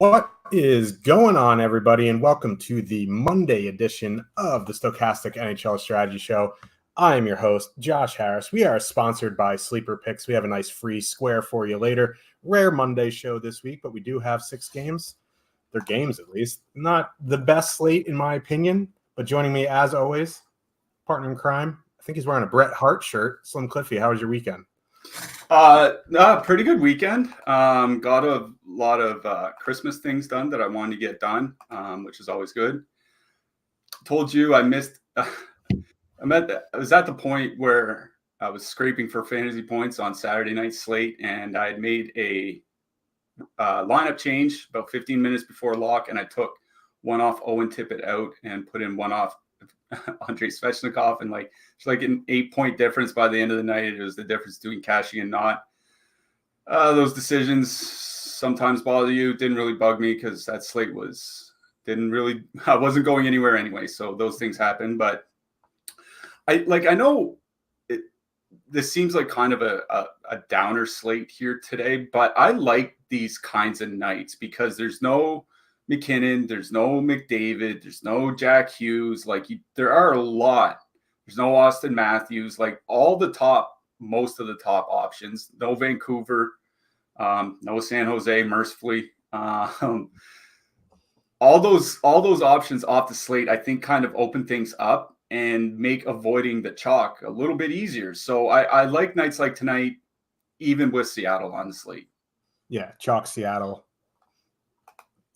What is going on, everybody, and welcome to the Monday edition of the Stochastic NHL Strategy Show. I am your host, Josh Harris. We are sponsored by Sleeper Picks. We have a nice free square for you later. Rare Monday show this week, but we do have 6 games. They're games, at least. Not the best slate, in my opinion, but joining me, as always, partner in crime. I think he's wearing a Bret Hart shirt. Slim Cliffy, how was your weekend? Pretty good weekend. Got a lot of Christmas things done that I wanted to get done, which is always good. Told you I missed. I was at the point where I was scraping for fantasy points on Saturday night slate, and I had made a lineup change about 15 minutes before lock, and I took one off Owen Tippett out and put in one off Andrei Svechnikov, and it's like an 8-point difference by the end of the night. It was the difference between cashing and not. Those decisions sometimes bother you. Didn't really bug me because that slate I wasn't going anywhere anyway. So those things happen. But I know this seems like kind of a downer slate here today, but I like these kinds of nights because there's no McKinnon, there's no McDavid, there's no Jack Hughes. There are a lot. There's no Austin Matthews. Most of the top options. No Vancouver, no San Jose, mercifully. All those options off the slate, I think, kind of open things up and make avoiding the chalk a little bit easier. So I like nights like tonight, even with Seattle on the slate. Yeah, chalk Seattle.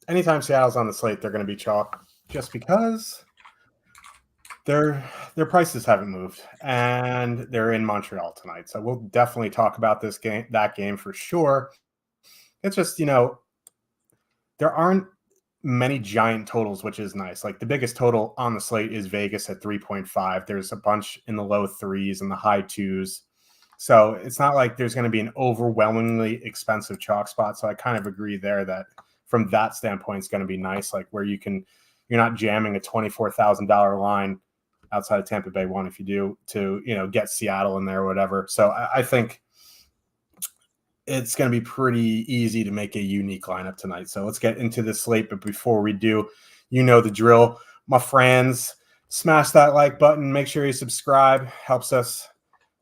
Anytime Seattle's on the slate, they're going to be chalk just because their prices haven't moved, and they're in Montreal tonight. So we'll definitely talk about that game for sure. It's just, there aren't many giant totals, which is nice. Like the biggest total on the slate is Vegas at 3.5. There's a bunch in the low 3s and the high 2s. So it's not like there's going to be an overwhelmingly expensive chalk spot. So I kind of agree there that from that standpoint, it's going to be nice, like where you're not jamming a $24,000 line outside of Tampa Bay 1 if you do to, get Seattle in there or whatever. So I think it's going to be pretty easy to make a unique lineup tonight. So let's get into this slate. But before we do, the drill. My friends, smash that like button. Make sure you subscribe. Helps us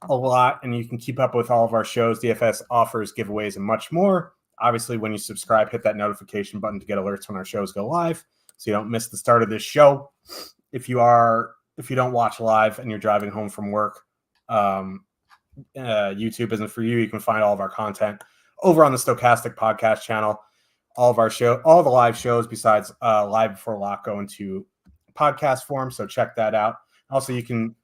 a lot. And you can keep up with all of our shows, DFS offers, giveaways, and much more. Obviously, when you subscribe, hit that notification button to get alerts when our shows go live so you don't miss the start of this show. If you don't watch live and you're driving home from work, YouTube isn't for you. You can find all of our content over on the Stochastic podcast channel. All the live shows besides Live Before Lock go into podcast form, so check that out. Also, you can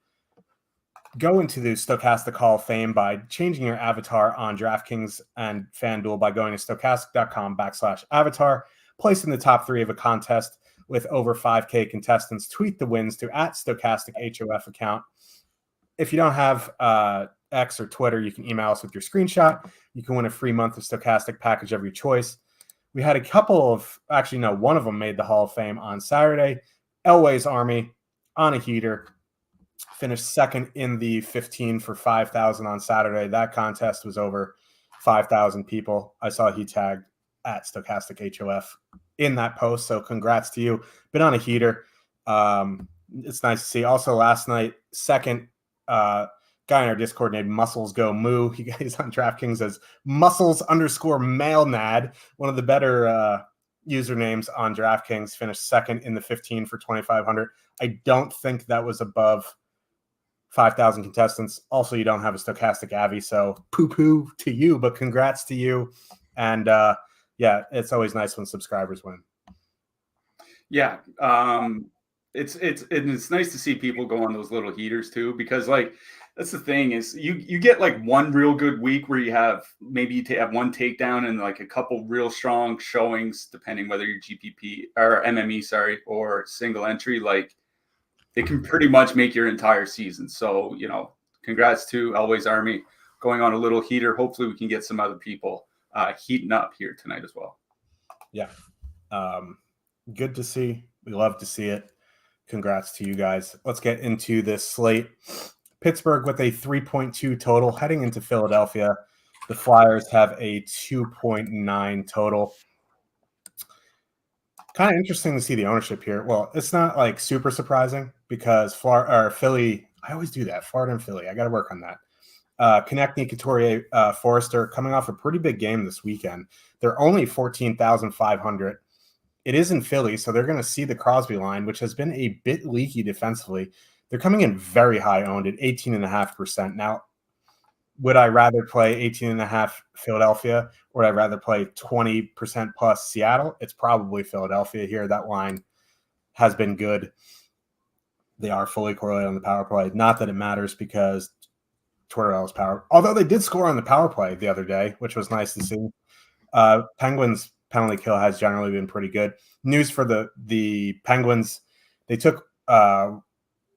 go into the Stochastic Hall of Fame by changing your avatar on DraftKings and FanDuel by going to stochastic.com/avatar, placing the top 3 of a contest with over 5K contestants. Tweet the wins to @StochasticHOF account. If you don't have X or Twitter, you can email us with your screenshot. You can win a free month of Stochastic package of your choice. We had one of them made the Hall of Fame on Saturday. Elway's Army on a heater. Finished second in the 15 for 5,000 on Saturday. That contest was over 5,000 people. I saw he tagged @StochasticHOF in that post. So congrats to you. Been on a heater. It's nice to see. Also last night, second guy in our Discord named Muscles Go Moo. He guys on DraftKings as Muscles_MailNad, one of the better usernames on DraftKings. Finished second in the 15 for 2,500. I don't think that was above 5,000 contestants. Also, you don't have a Stochastic Avi, so poo-poo to you, but congrats to you. And it's always nice when subscribers win. Yeah, it's nice to see people go on those little heaters too, because that's the thing is you get one real good week where you have maybe you have one takedown and a couple real strong showings, depending whether you're GPP or MME, or single entry. It can pretty much make your entire season. So, congrats to Elway's Army going on a little heater. Hopefully we can get some other people heating up here tonight as well. Yeah. Good to see. We love to see it. Congrats to you guys. Let's get into this slate. Pittsburgh with a 3.2 total heading into Philadelphia. The Flyers have a 2.9 total. Kind of interesting to see the ownership here. Well, it's not like super surprising because Philly, I always do that. Florida and Philly. I got to work on that. Konechny, Couturier, Forrester coming off a pretty big game this weekend. They're only 14,500. It is in Philly, so they're going to see the Crosby line, which has been a bit leaky defensively. They're coming in very high owned at 18.5%. Now, would I rather play 18.5 Philadelphia, or would I rather play 20% plus Seattle? It's probably Philadelphia here. That line has been good. They are fully correlated on the power play. Not that it matters because Tortorella's power. Although they did score on the power play the other day, which was nice to see. Penguins penalty kill has generally been pretty good. News for the Penguins: they took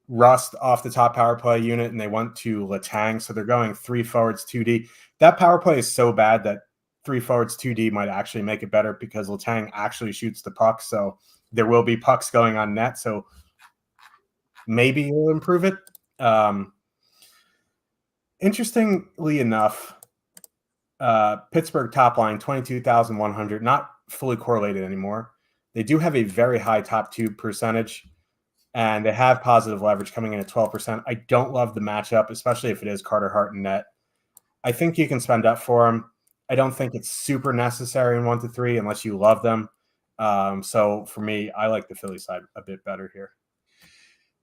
Rust off the top power play unit and they went to Letang, so they're going 3 forwards 2D. That power play is so bad that 3 forwards 2D might actually make it better because Letang actually shoots the puck, so there will be pucks going on net, so maybe it'll improve it. Interestingly enough, Pittsburgh top line 22,100, not fully correlated anymore. They do have a very high top 2 percentage, and they have positive leverage coming in at 12%. I don't love the matchup, especially if it is Carter Hart and net. I think you can spend up for him. I don't think it's super necessary in 1 to 3 unless you love them. So for me, I like the Philly side a bit better here.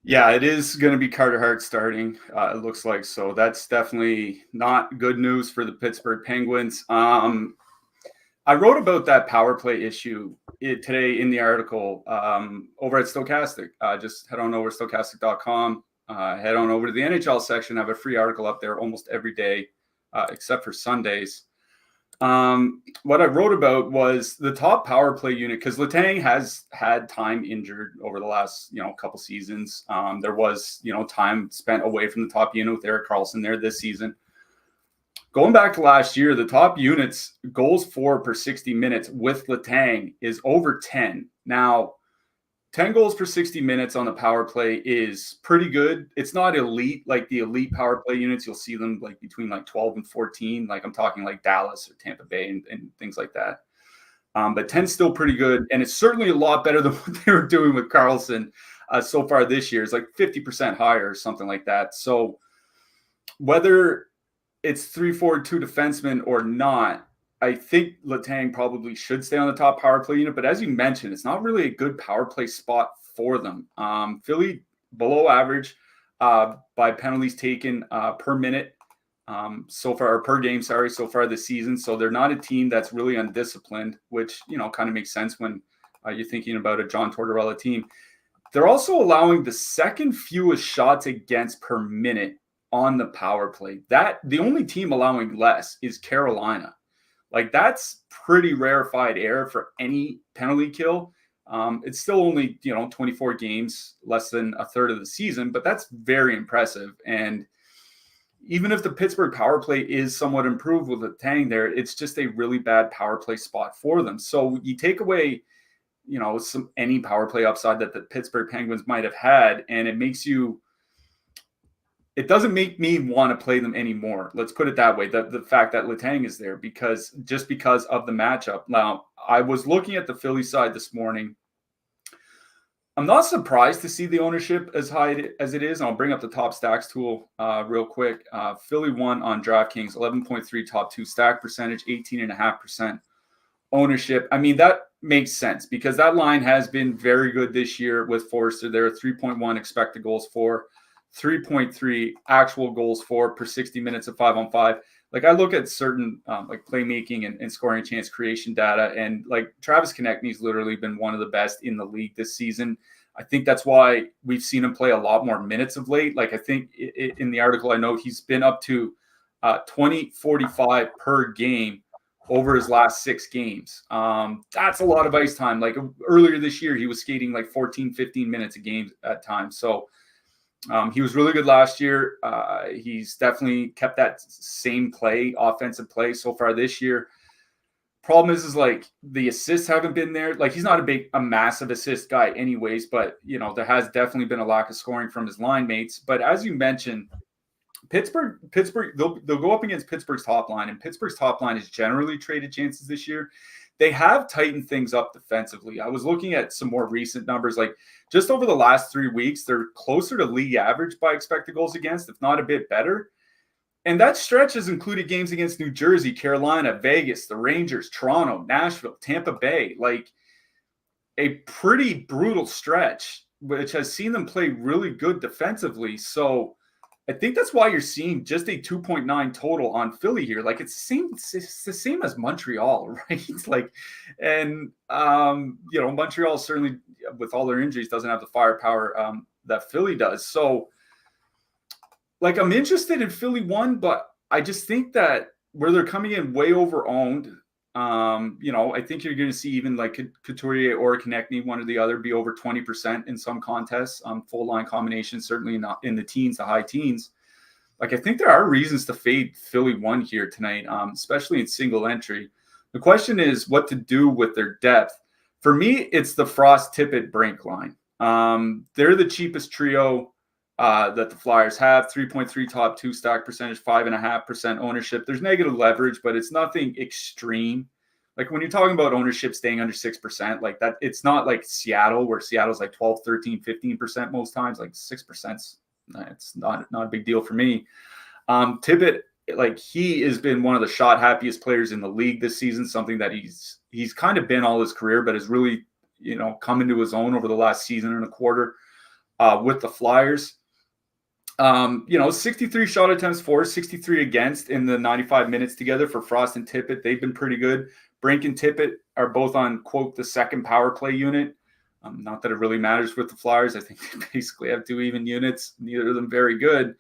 Yeah, it is going to be Carter Hart starting, it looks like. So that's definitely not good news for the Pittsburgh Penguins. I wrote about that power play issue today in the article over at Stochastic. Just head on over to stochastic.com. Head on over to the NHL section. I have a free article up there almost every day, except for Sundays. What I wrote about was the top power play unit, because Letang has had time injured over the last, couple seasons. There was, time spent away from the top unit with Erik Karlsson there this season. Going back to last year, the top units goals for per 60 minutes with Letang is over 10. Now, 10 goals per 60 minutes on the power play is pretty good. It's not elite like the elite power play units. You'll see them like between like 12 and 14. Like I'm talking like Dallas or Tampa Bay and things like that. But 10 is still pretty good. And it's certainly a lot better than what they were doing with Karlsson so far this year. It's like 50% higher or something like that. So whether it's 3 forward 2 defensemen or not, I think Letang probably should stay on the top power play unit. But as you mentioned, it's not really a good power play spot for them. Philly below average by penalties taken per minute so far, or per game, so far this season. So they're not a team that's really undisciplined, which, kind of makes sense when you're thinking about a John Tortorella team. They're also allowing the second fewest shots against per minute on the power play. The only team allowing less is Carolina. Like, that's pretty rarefied air for any penalty kill. It's still only, 24 games, less than a third of the season, but that's very impressive. And even if the Pittsburgh power play is somewhat improved with Letang there, it's just a really bad power play spot for them. So you take away, any power play upside that the Pittsburgh Penguins might have had, and it doesn't make me want to play them anymore. Let's put it that way. The fact that Letang is there because of the matchup. Now, I was looking at the Philly side this morning. I'm not surprised to see the ownership as high as it is. And I'll bring up the top stacks tool real quick. Philly won on DraftKings, 11.3 top 2 stack percentage, 18.5% ownership. I mean, that makes sense because that line has been very good this year with Forrester. There are 3.1 expected goals for, 3.3 actual goals for per 60 minutes of 5-on-5. Like, I look at certain like playmaking and scoring chance creation data, and like Travis Konechny's literally been one of the best in the league this season. I think that's why we've seen him play a lot more minutes of late. Like, I think in the article I know he's been up to 20-45 per game over his last 6 games. That's a lot of ice time. Like, earlier this year, he was skating like 14-15 minutes a game at times. So he was really good last year. He's definitely kept that same offensive play so far this year. Problem is like the assists haven't been there. Like, he's not a massive assist guy anyways, but there has definitely been a lack of scoring from his line mates. But as you mentioned, Pittsburgh, they'll go up against Pittsburgh's top line, and Pittsburgh's top line is generally traded chances this year. they have tightened things up defensively. I was looking at some more recent numbers, like just over the last 3 weeks, they're closer to league average by expected goals against, if not a bit better. And that stretch has included games against New Jersey, Carolina, Vegas, the Rangers, Toronto, Nashville, Tampa Bay, like a pretty brutal stretch, which has seen them play really good defensively. So I think that's why you're seeing just a 2.9 total on Philly here. Like it's the same as Montreal, right? It's like, and Montreal certainly with all their injuries doesn't have the firepower that Philly does. So like I'm interested in Philly 1, but I just think that where they're coming in way over owned, I think you're going to see even like Couturier or Konechny, one or the other, be over 20% in some contests. Full line combinations, certainly not in the teens, the high teens. Like I think there are reasons to fade Philly 1 here tonight, especially in single entry. The question is what to do with their depth. For me, it's the Frost, Tippett, Brink line. They're the cheapest trio that the Flyers have. 3.3 top 2 stack percentage, 5.5% ownership. There's negative leverage, but it's nothing extreme. Like when you're talking about ownership staying under 6%, like that, it's not like Seattle, where Seattle's like 12, 13, 15% most times. Like 6%, it's not a big deal for me. Tippett, like he has been one of the shot happiest players in the league this season, something that he's kind of been all his career, but has really, come into his own over the last season and a quarter with the Flyers. 63 shot attempts for, 63 against in the 95 minutes together for Frost and Tippett. They've been pretty good. Brink and Tippett are both on, quote, the second power play unit. Not that it really matters with the Flyers. I think they basically have 2 even units, neither of them very good.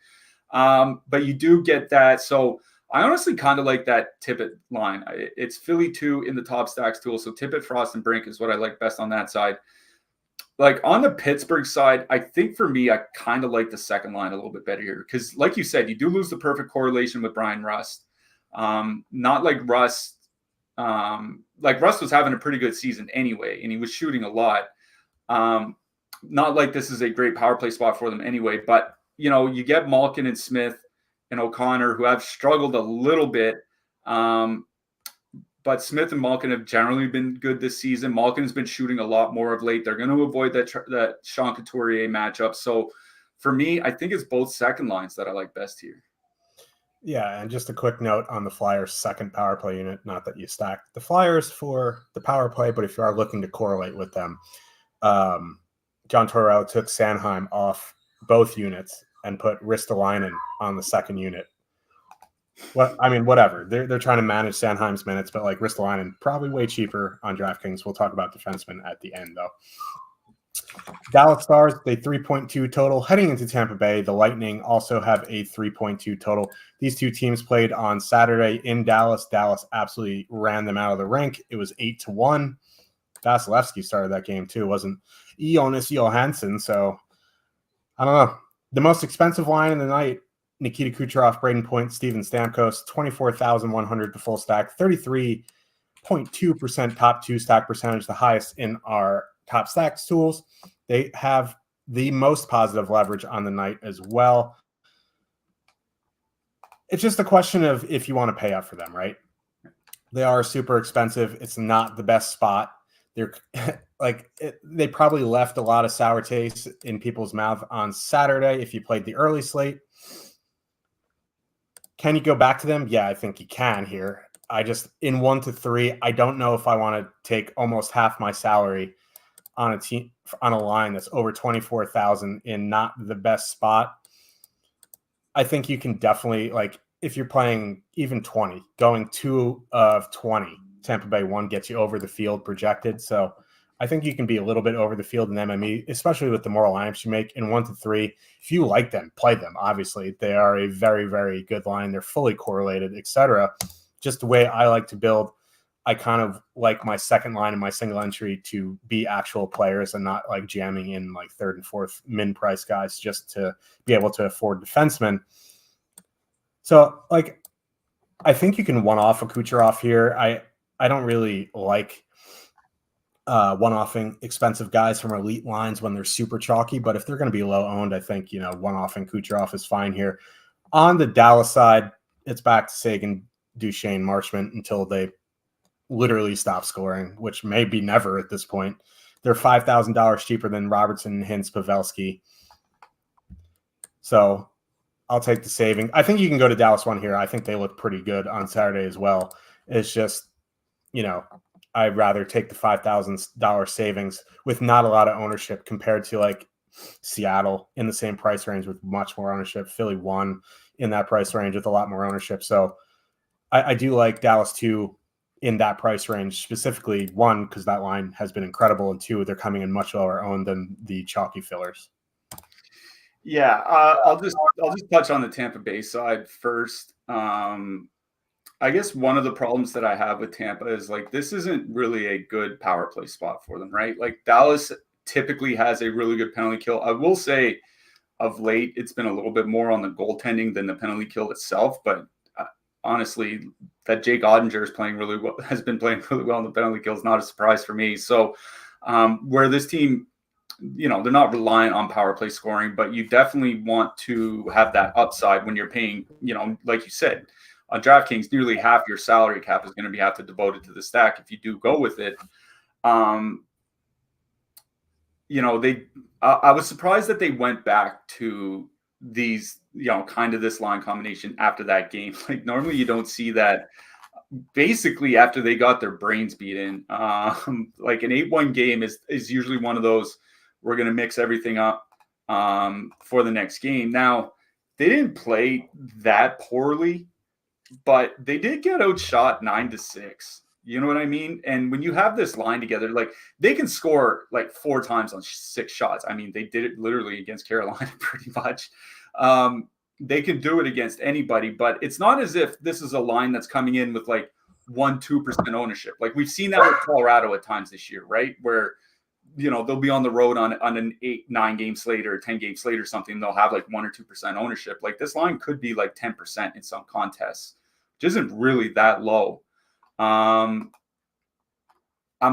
But you do get that. So I honestly kind of like that Tippett line. It's Philly 2 in the top stacks tool. So Tippett, Frost, and Brink is what I like best on that side. Like on the Pittsburgh side, I think for me, I kind of like the second line a little bit better here. Because like you said, you do lose the perfect correlation with Brian Rust. Not like Rust. Like Rust was having a pretty good season anyway, and he was shooting a lot. Not like this is a great power play spot for them anyway. But, you get Malkin and Smith and O'Connor, who have struggled a little bit. But Smith and Malkin have generally been good this season. Malkin has been shooting a lot more of late. They're going to avoid that Sean Couturier matchup. So for me, I think it's both second lines that I like best here. Yeah, and just a quick note on the Flyers' second power play unit. Not that you stack the Flyers for the power play, but if you are looking to correlate with them, John Tortorella took Sanheim off both units and put Ristolainen on the second unit. Whatever. They're trying to manage Sanheim's minutes, but like Ristolainen, probably way cheaper on DraftKings. We'll talk about defenseman at the end, though. Dallas Stars, they 3.2 total. Heading into Tampa Bay, the Lightning also have a 3.2 total. These two teams played on Saturday in Dallas. Dallas absolutely ran them out of the rink. It was 8-1. Vasilevsky started that game, too. It wasn't Jonas Johansson, so I don't know. The most expensive line in the night, Nikita Kucherov, Braden Point, Steven Stamkos, 24,100 the full stack, 33.2% top 2 stack percentage, the highest in our top stacks tools. They have the most positive leverage on the night as well. It's just a question of if you want to pay up for them, right? They are super expensive. It's not the best spot. They're they probably left a lot of sour taste in people's mouth on Saturday if you played the early slate. Can you go back to them? Yeah, I think you can here. I just, in 1 to 3, I don't know if I want to take almost half my salary on a team, on a line that's over 24,000 in not the best spot. I think you can definitely, like, if you're playing even 20, going 2 of 20, Tampa Bay 1 gets you over the field projected. So I think you can be a little bit over the field in MME, especially with the more lineups you make in 1 to 3. If you like them, play them. Obviously, they are a very, very good line. They're fully correlated, etc. Just the way I like to build, I kind of like my second line and my single entry to be actual players and not like jamming in like third and fourth min price guys just to be able to afford defensemen. So, like, I think you can one-off a Kucherov here. I don't really like one-offing expensive guys from elite lines when they're super chalky, but if they're going to be low owned, I think, one-offing Kucherov is fine here. On the Dallas side, it's back to Sagan, Duchesne, Marchment until they literally stop scoring, which may be never at this point. They're $5,000 cheaper than Robertson, Hintz, Pavelski. So I'll take the saving. I think you can go to Dallas 1 here. I think they look pretty good on Saturday as well. It's just, I'd rather take the $5,000 savings with not a lot of ownership compared to like Seattle in the same price range with much more ownership. Philly 1 in that price range with a lot more ownership. So I do like Dallas 2 in that price range, specifically 1, because that line has been incredible, and 2, they're coming in much lower owned than the chalky fillers. Yeah, I'll just touch on the Tampa Bay side first. I guess one of the problems that I have with Tampa is like this isn't really a good power play spot for them, right? Like Dallas typically has a really good penalty kill. I will say of late it's been a little bit more on the goaltending than the penalty kill itself, but honestly, that Jake Ottinger has been playing really well in the penalty kill is not a surprise for me. So where this team, they're not reliant on power play scoring, but you definitely want to have that upside when you're paying, like you said, on DraftKings, nearly half your salary cap is going to have to devote it to the stack if you do go with it. I was surprised that they went back to these, kind of this line combination after that game. Like normally you don't see that basically after they got their brains beaten. Like an 8-1 game is usually one of those, we're going to mix everything up for the next game. Now, they didn't play that poorly, but they did get outshot 9-6. You know what I mean? And when you have this line together, like they can score like 4 times on 6 shots. I mean, they did it literally against Carolina pretty much. They can do it against anybody, but it's not as if this is a line that's coming in with like 1-2% ownership. Like we've seen that with Colorado at times this year, right? Where, they'll be on the road on an 8-9 game slate or a 10 game slate or something. They'll have like 1 or 2% ownership. Like this line could be like 10% in some contests, which isn't really that low. I'm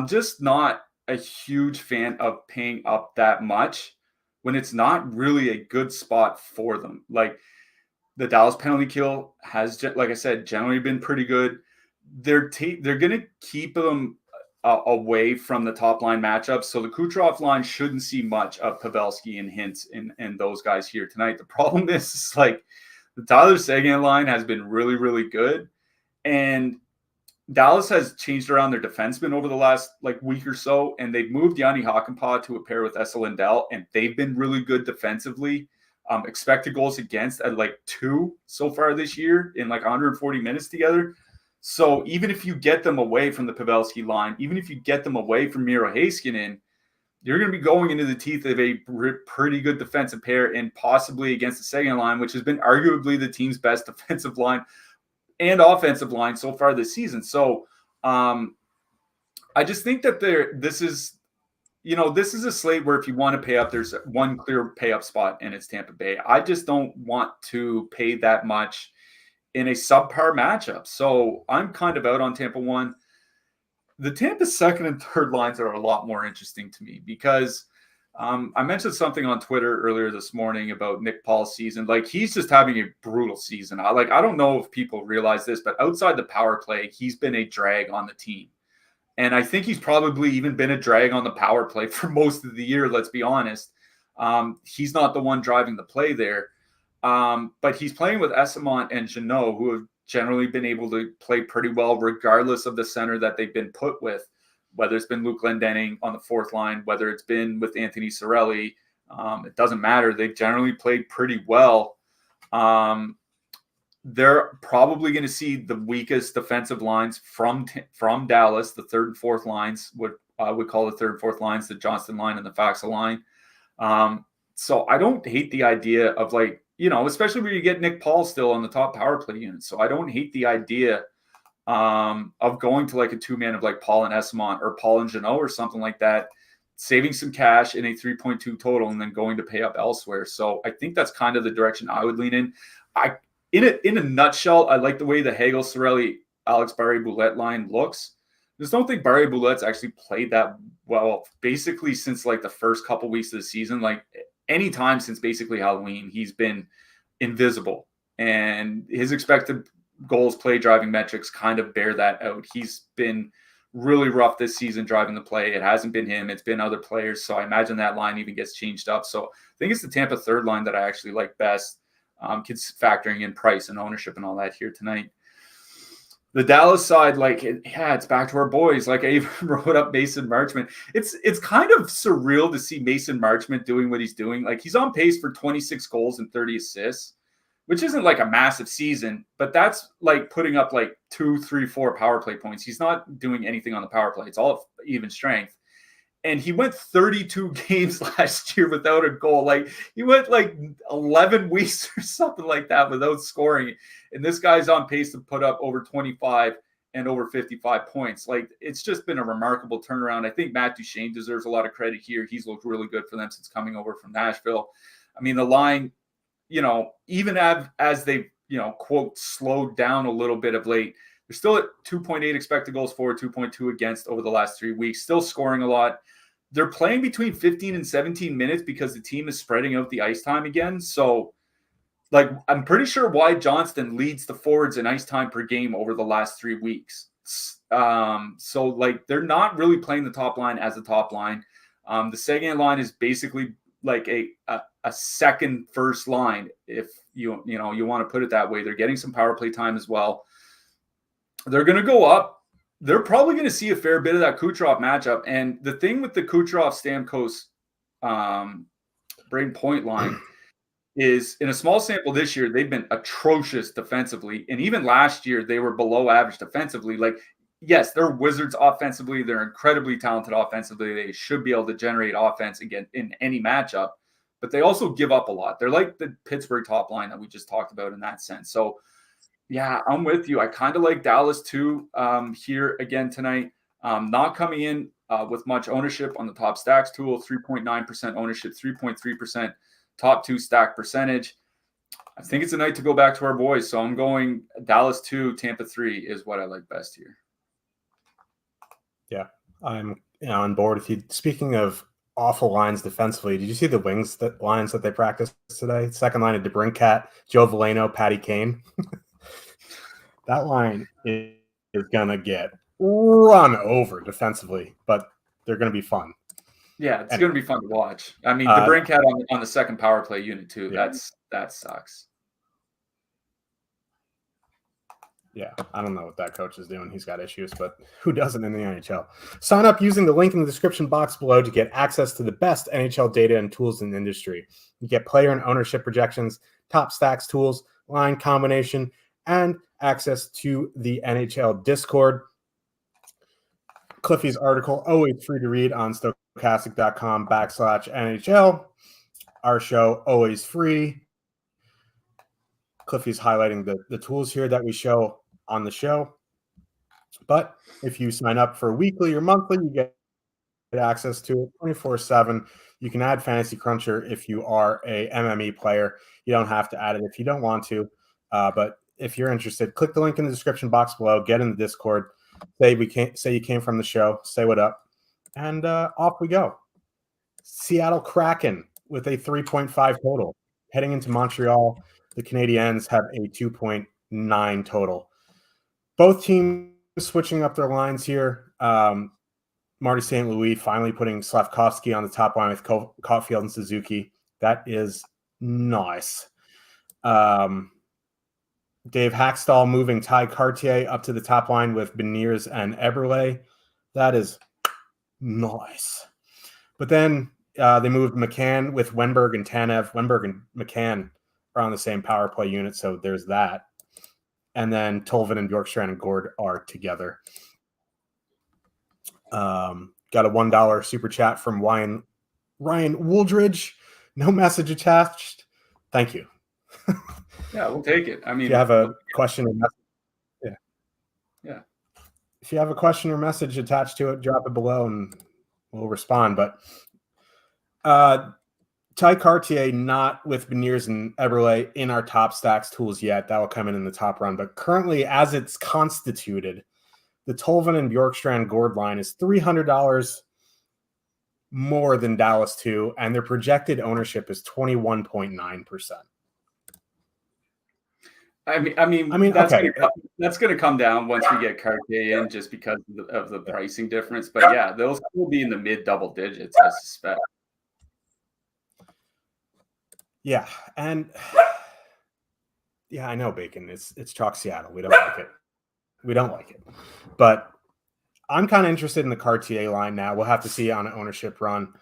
just not a huge fan of paying up that much when it's not really a good spot for them. Like the Dallas penalty kill has, like I said, generally been pretty good. They're going to keep them away from the top line matchups. So the Kucherov line shouldn't see much of Pavelski and Hintz and those guys here tonight. The problem is like the Tyler Seguin line has been really, really good. And Dallas has changed around their defenseman over the last like week or so, and they've moved Yanni Hakanpää to a pair with Esa Lindell, and they've been really good defensively. Expected goals against at like 2 so far this year in like 140 minutes together. So even if you get them away from the Pavelski line, even if you get them away from Miro Heiskanen, you're going to be going into the teeth of a pretty good defensive pair and possibly against the Seguin line, which has been arguably the team's best defensive line and offensive line so far this season. So I just think that this is a slate where if you want to pay up, there's one clear pay up spot, and it's Tampa Bay. I just don't want to pay that much in a subpar matchup. So I'm kind of out on Tampa 1. The Tampa second and third lines are a lot more interesting to me because I mentioned something on Twitter earlier this morning about Nick Paul's season. Like he's just having a brutal season. I don't know if people realize this, but outside the power play, he's been a drag on the team. And I think he's probably even been a drag on the power play for most of the year. Let's be honest. He's not the one driving the play there. But he's playing with Esamont and Jeannot, who have generally been able to play pretty well, regardless of the center that they've been put with, whether it's been Luke Glendening on the fourth line, whether it's been with Anthony Cirelli. It doesn't matter. They've generally played pretty well. They're probably going to see the weakest defensive lines from Dallas, the third and fourth lines, what I would call the third and fourth lines, the Johnston line and the Faxa line. So I don't hate the idea of especially when you get Nick Paul still on the top power play unit. So I don't hate the idea of going to like a 2-man of like Paul and Esamont or Paul and Jeannot or something like that, saving some cash in a 3.2 total and then going to pay up elsewhere. So I think that's kind of the direction I would lean in. In a nutshell, I like the way the Hagel, Cirelli, Alex Barré-Boulet line looks. I just don't think Barré-Boulet's actually played that well basically since like the first couple weeks of the season. Like any time since basically Halloween, he's been invisible. And his expected goals, play driving metrics kind of bear that out. He's been really rough this season driving the play. It hasn't been him. It's been other players. So I imagine that line even gets changed up. So I think it's the Tampa third line that I actually like best. Kids factoring in price and ownership and all that here tonight. The Dallas side, it's back to our boys. Like I even wrote up Mason Marchment. It's kind of surreal to see Mason Marchment doing what he's doing. Like he's on pace for 26 goals and 30 assists, which isn't like a massive season, but that's like putting up like 2, 3, 4 power play points. He's not doing anything on the power play. It's all even strength. And he went 32 games last year without a goal. Like he went like 11 weeks or something like that without scoring. And this guy's on pace to put up over 25 and over 55 points. Like it's just been a remarkable turnaround. I think Matt Duchene deserves a lot of credit here. He's looked really good for them since coming over from Nashville. I mean, the line, even as they, quote, slowed down a little bit of late, they're still at 2.8 expected goals for, 2.2 against over the last 3 weeks, still scoring a lot. They're playing between 15 and 17 minutes because the team is spreading out the ice time again. So, I'm pretty sure Wyatt Johnston leads the forwards in ice time per game over the last 3 weeks. So they're not really playing the top line as a top line. The Seguin line is basically like a second first line, if you want to put it that way. They're getting some power play time as well. They're going to go up. They're probably going to see a fair bit of that Kucherov matchup. And the thing with the Kucherov, Stamkos, Braden Point line is in a small sample this year, they've been atrocious defensively. And even last year, they were below average defensively. Yes, they're wizards offensively. They're incredibly talented offensively. They should be able to generate offense again in any matchup, but they also give up a lot. They're like the Pittsburgh top line that we just talked about in that sense. So yeah, I'm with you. I kind of like Dallas too here again tonight. Not coming in with much ownership on the top stacks tool, 3.9% ownership, 3.3% top 2 stack percentage. I think it's a night to go back to our boys. So I'm going Dallas 2, Tampa 3 is what I like best here. Yeah, I'm on board with you. Speaking of awful lines defensively, did you see the wings lines that they practiced today? Second line of DeBrincat, Joe Veleno, Patty Kane. That line is going to get run over defensively, but they're going to be fun. Yeah, it's going to be fun to watch. I mean, DeBrincat on the second power play unit too. Yeah. That sucks. Yeah, I don't know what that coach is doing. He's got issues, but who doesn't in the NHL? Sign up using the link in the description box below to get access to the best NHL data and tools in the industry. You get player and ownership projections, top stacks tools, line combination, and access to the NHL Discord. Cliffy's article, always free to read on stokastic.com/NHL. Our show, always free. Cliffy's highlighting the tools here that we show on the show. But if you sign up for weekly or monthly, you get access to it 24/7. You can add Fantasy Cruncher if you are a MME player. You don't have to add it if you don't want to. But if you're interested, click the link in the description box below. Get in the Discord. Say you came from the show. Say what up. And off we go. Seattle Kraken with a 3.5 total. Heading into Montreal, the Canadiens have a 2.9 total. Both teams switching up their lines here. Marty St. Louis finally putting Slavkovsky on the top line with Caulfield and Suzuki. That is nice. Dave Hackstall moving Ty Cartier up to the top line with Beniers and Eberle. That is nice. But then they moved McCann with Wenberg and Tanev. Wenberg and McCann are on the same power play unit, so there's that. And then Tolvin and Bjorkstrand and Gord are together. Got a $1 super chat from Ryan Wooldridge. No message attached. Thank you. Yeah, we'll take it. I mean, if you have a question or message, yeah. If you have a question or message attached to it, drop it below and we'll respond. But Ty Cartier not with Beniers and Eberle in our top stacks tools yet. That will come in the top run. But currently, as it's constituted, the Tolvin and Bjorkstrand Gord line is $300 more than Dallas 2, and their projected ownership is 21.9%. I mean, that's okay. gonna come down once we get Cartier in, just because of the pricing difference. But yeah, they'll still be in the mid double digits, I suspect. Yeah, and yeah, I know, Bacon. It's chalk Seattle. We don't like it. We don't like it. But I'm kind of interested in the Cartier line now. We'll have to see on an ownership run.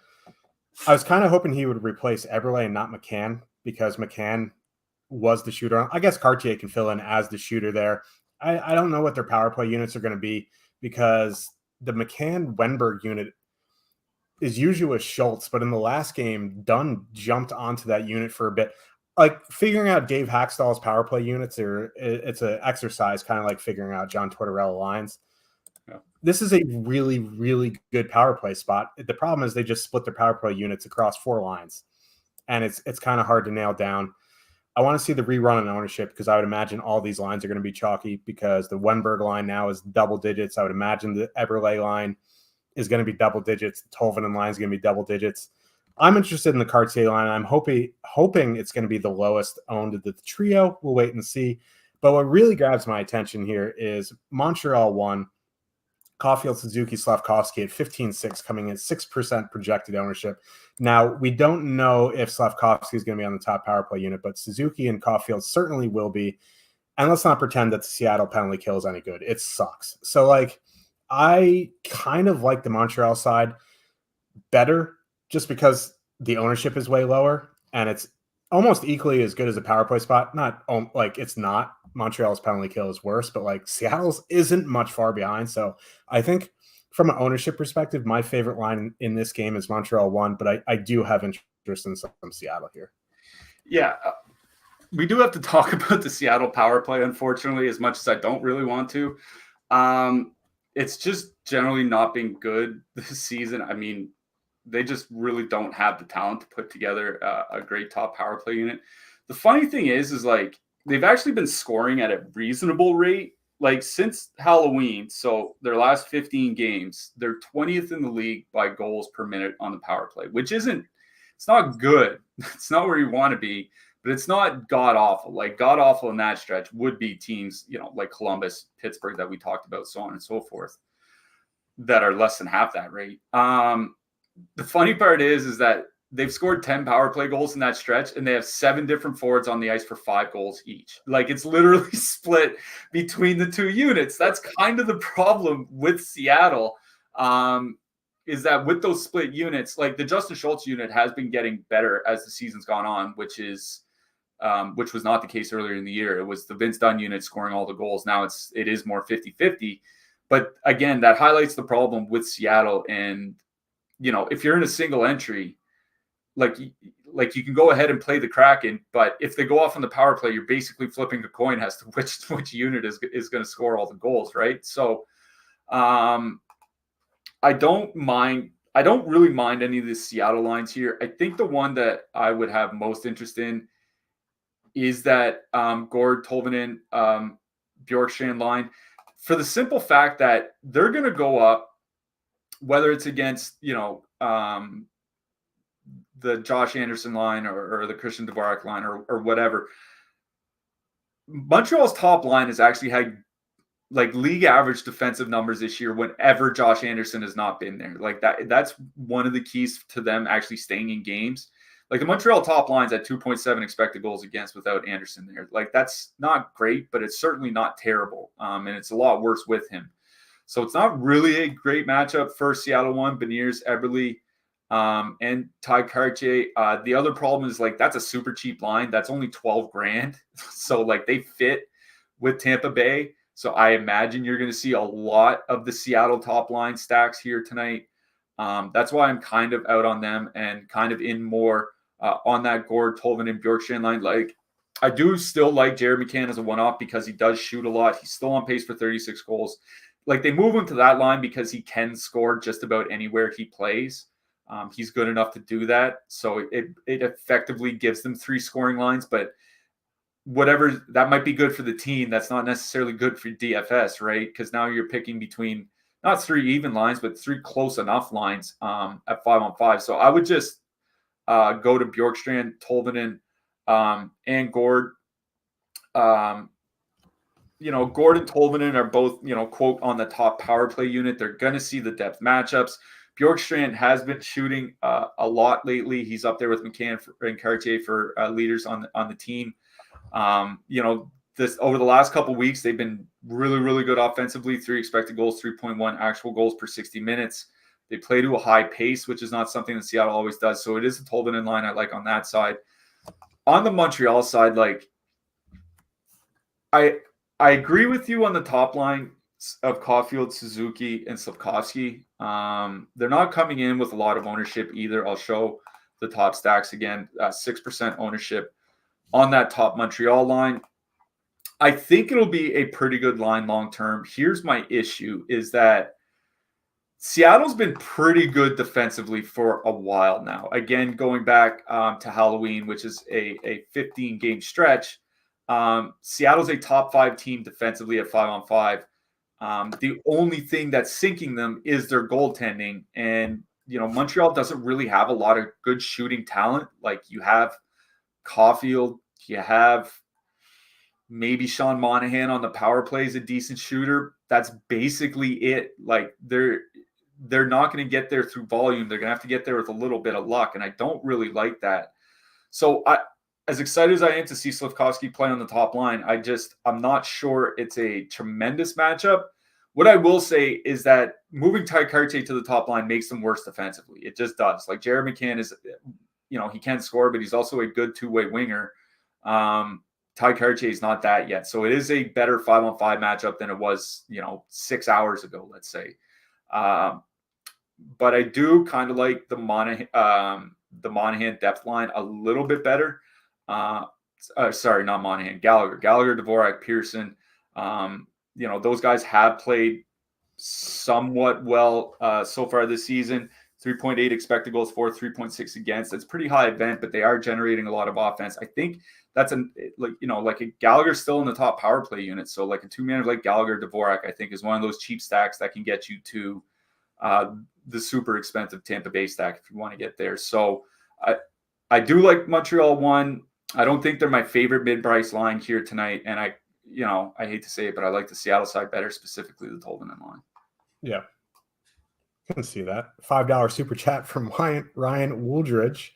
I was kind of hoping he would replace Eberle and not McCann, because McCann was the shooter. I guess Cartier can fill in as the shooter there. I don't know what their power play units are going to be, because the McCann-Wenberg unit is usually with Schultz, but in the last game, Dunn jumped onto that unit for a bit. Like, figuring out Dave Hackstall's power play units, it's an exercise, kind of like figuring out John Tortorella lines. Yeah. This is a really, really good power play spot. The problem is they just split their power play units across 4 lines, and it's kind of hard to nail down. I want to see the rerun on ownership, because I would imagine all these lines are going to be chalky, because the Wenberg line now is double digits. I would imagine the Eberle line is going to be double digits. The Tolvanen line is going to be double digits. I'm interested in the Cartier line. I'm hoping it's going to be the lowest owned of the trio. We'll wait and see. But what really grabs my attention here is Montreal 1, Caulfield, Suzuki, Slavkovsky at 15.6, coming in 6% projected ownership. Now, we don't know if Slavkovsky is going to be on the top power play unit, but Suzuki and Caulfield certainly will be. And let's not pretend that the Seattle penalty kill is any good. It sucks. So, like, I kind of like the Montreal side better, just because the ownership is way lower, and it's almost equally as good as a power play spot. Not like it's not. Montreal's penalty kill is worse, but like Seattle's isn't much far behind. So I think from an ownership perspective, my favorite line in this game is Montreal 1, but I do have interest in some Seattle here. Yeah, we do have to talk about the Seattle power play, unfortunately, as much as I don't really want to. It's just generally not been good this season. I mean, they just really don't have the talent to put together a great top power play unit. The funny thing is like, they've actually been scoring at a reasonable rate, like since Halloween. So their last 15 games, they're 20th in the league by goals per minute on the power play, which it's not good. It's not where you want to be, but it's not god awful. Like, god awful in that stretch would be teams, like Columbus, Pittsburgh that we talked about, so on and so forth, that are less than half that rate. The funny part is that they've scored 10 power play goals in that stretch, and they have 7 different forwards on the ice for 5 goals each. Like, it's literally split between the 2 units. That's kind of the problem with Seattle, is that with those split units, like the Justin Schultz unit has been getting better as the season's gone on, which was not the case earlier in the year. It was the Vince Dunn unit scoring all the goals. Now it is more 50-50. But again, that highlights the problem with Seattle. And, if you're in a single entry, like you can go ahead and play the Kraken, but if they go off on the power play, you're basically flipping a coin as to which unit is going to score all the goals, right? So I don't really mind any of the Seattle lines here. I think the one that I would have most interest in is that Gord, Tolvanen, Bjorkstrand line, for the simple fact that they're going to go up, whether it's against, the Josh Anderson line or the Christian Dvorak line or whatever. Montreal's top line has actually had like league average defensive numbers this year whenever Josh Anderson has not been there. Like that's one of the keys to them actually staying in games. Like the Montreal top line's at 2.7 expected goals against without Anderson there. Like, that's not great, but it's certainly not terrible. And it's a lot worse with him. So it's not really a great matchup for Seattle 1, Beniers, Eberle, and Ty Cartier. The other problem is, like, that's a super cheap line. That's only $12,000. So, like, they fit with Tampa Bay. So I imagine you're going to see a lot of the Seattle top line stacks here tonight. That's why I'm kind of out on them and kind of in more on that Gord, Tolvanen, and Bjorkstrand line. Like, I do still like Jared McCann as a one-off because he does shoot a lot. He's still on pace for 36 goals. Like, they move him to that line because he can score just about anywhere he plays. He's good enough to do that. So it effectively gives them 3 scoring lines, but whatever, that might be good for the team. That's not necessarily good for DFS, right? Because now you're picking between not 3 even lines, but 3 close enough lines at 5-on-5. So I would just go to Bjorkstrand, Tolvanen, and Gord Gordon, Tolvanen are both, quote, on the top power play unit. They're going to see the depth matchups. Bjorkstrand has been shooting a lot lately. He's up there with McCann and Cartier for leaders on the team. This over the last couple of weeks, they've been really, really good offensively. 3 expected goals, 3.1 actual goals per 60 minutes. They play to a high pace, which is not something that Seattle always does. So it is a Tolvanen line I like on that side. On the Montreal side, I agree with you on the top line of Caulfield, Suzuki, and Slafkovsky. They're not coming in with a lot of ownership either. I'll show the top stacks again. 6% ownership on that top Montreal line. I think it'll be a pretty good line long term. Here's my issue is that Seattle's been pretty good defensively for a while now. Again, going back to Halloween, which is a 15-game stretch, Seattle's a top 5 team defensively at 5-on-5. The only thing that's sinking them is their goaltending. And, Montreal doesn't really have a lot of good shooting talent. Like you have Caulfield, you have maybe Sean Monahan on the power play is a decent shooter. That's basically it. Like they're not going to get there through volume. They're going to have to get there with a little bit of luck. And I don't really like that. So as excited as I am to see Slafkovsky play on the top line, I'm not sure it's a tremendous matchup. What I will say is that moving Ty Cartier to the top line makes them worse defensively. It just does. Like Jared McCann is, he can score, but he's also a good two-way winger. Ty Cartier is not that yet. So it is a better 5-on-5 matchup than it was, 6 hours ago, let's say. But I do kind of like the Monahan depth line a little bit better. Sorry, not Monahan, Gallagher, Dvorak, Pearson. Those guys have played somewhat well so far this season. 3.8 expected goals for, 3.6 against. It's pretty high event, but they are generating a lot of offense. I think that's like a Gallagher still in the top power play unit. So like a two-man like Gallagher, Dvorak, I think is one of those cheap stacks that can get you to the super expensive Tampa Bay stack if you want to get there. So I do like Montreal 1. I don't think they're my favorite mid-price line here tonight. And I hate to say it, but I like the Seattle side better, specifically the Tolvanen line. Yeah. I can see that. $5 super chat from Ryan Wooldridge.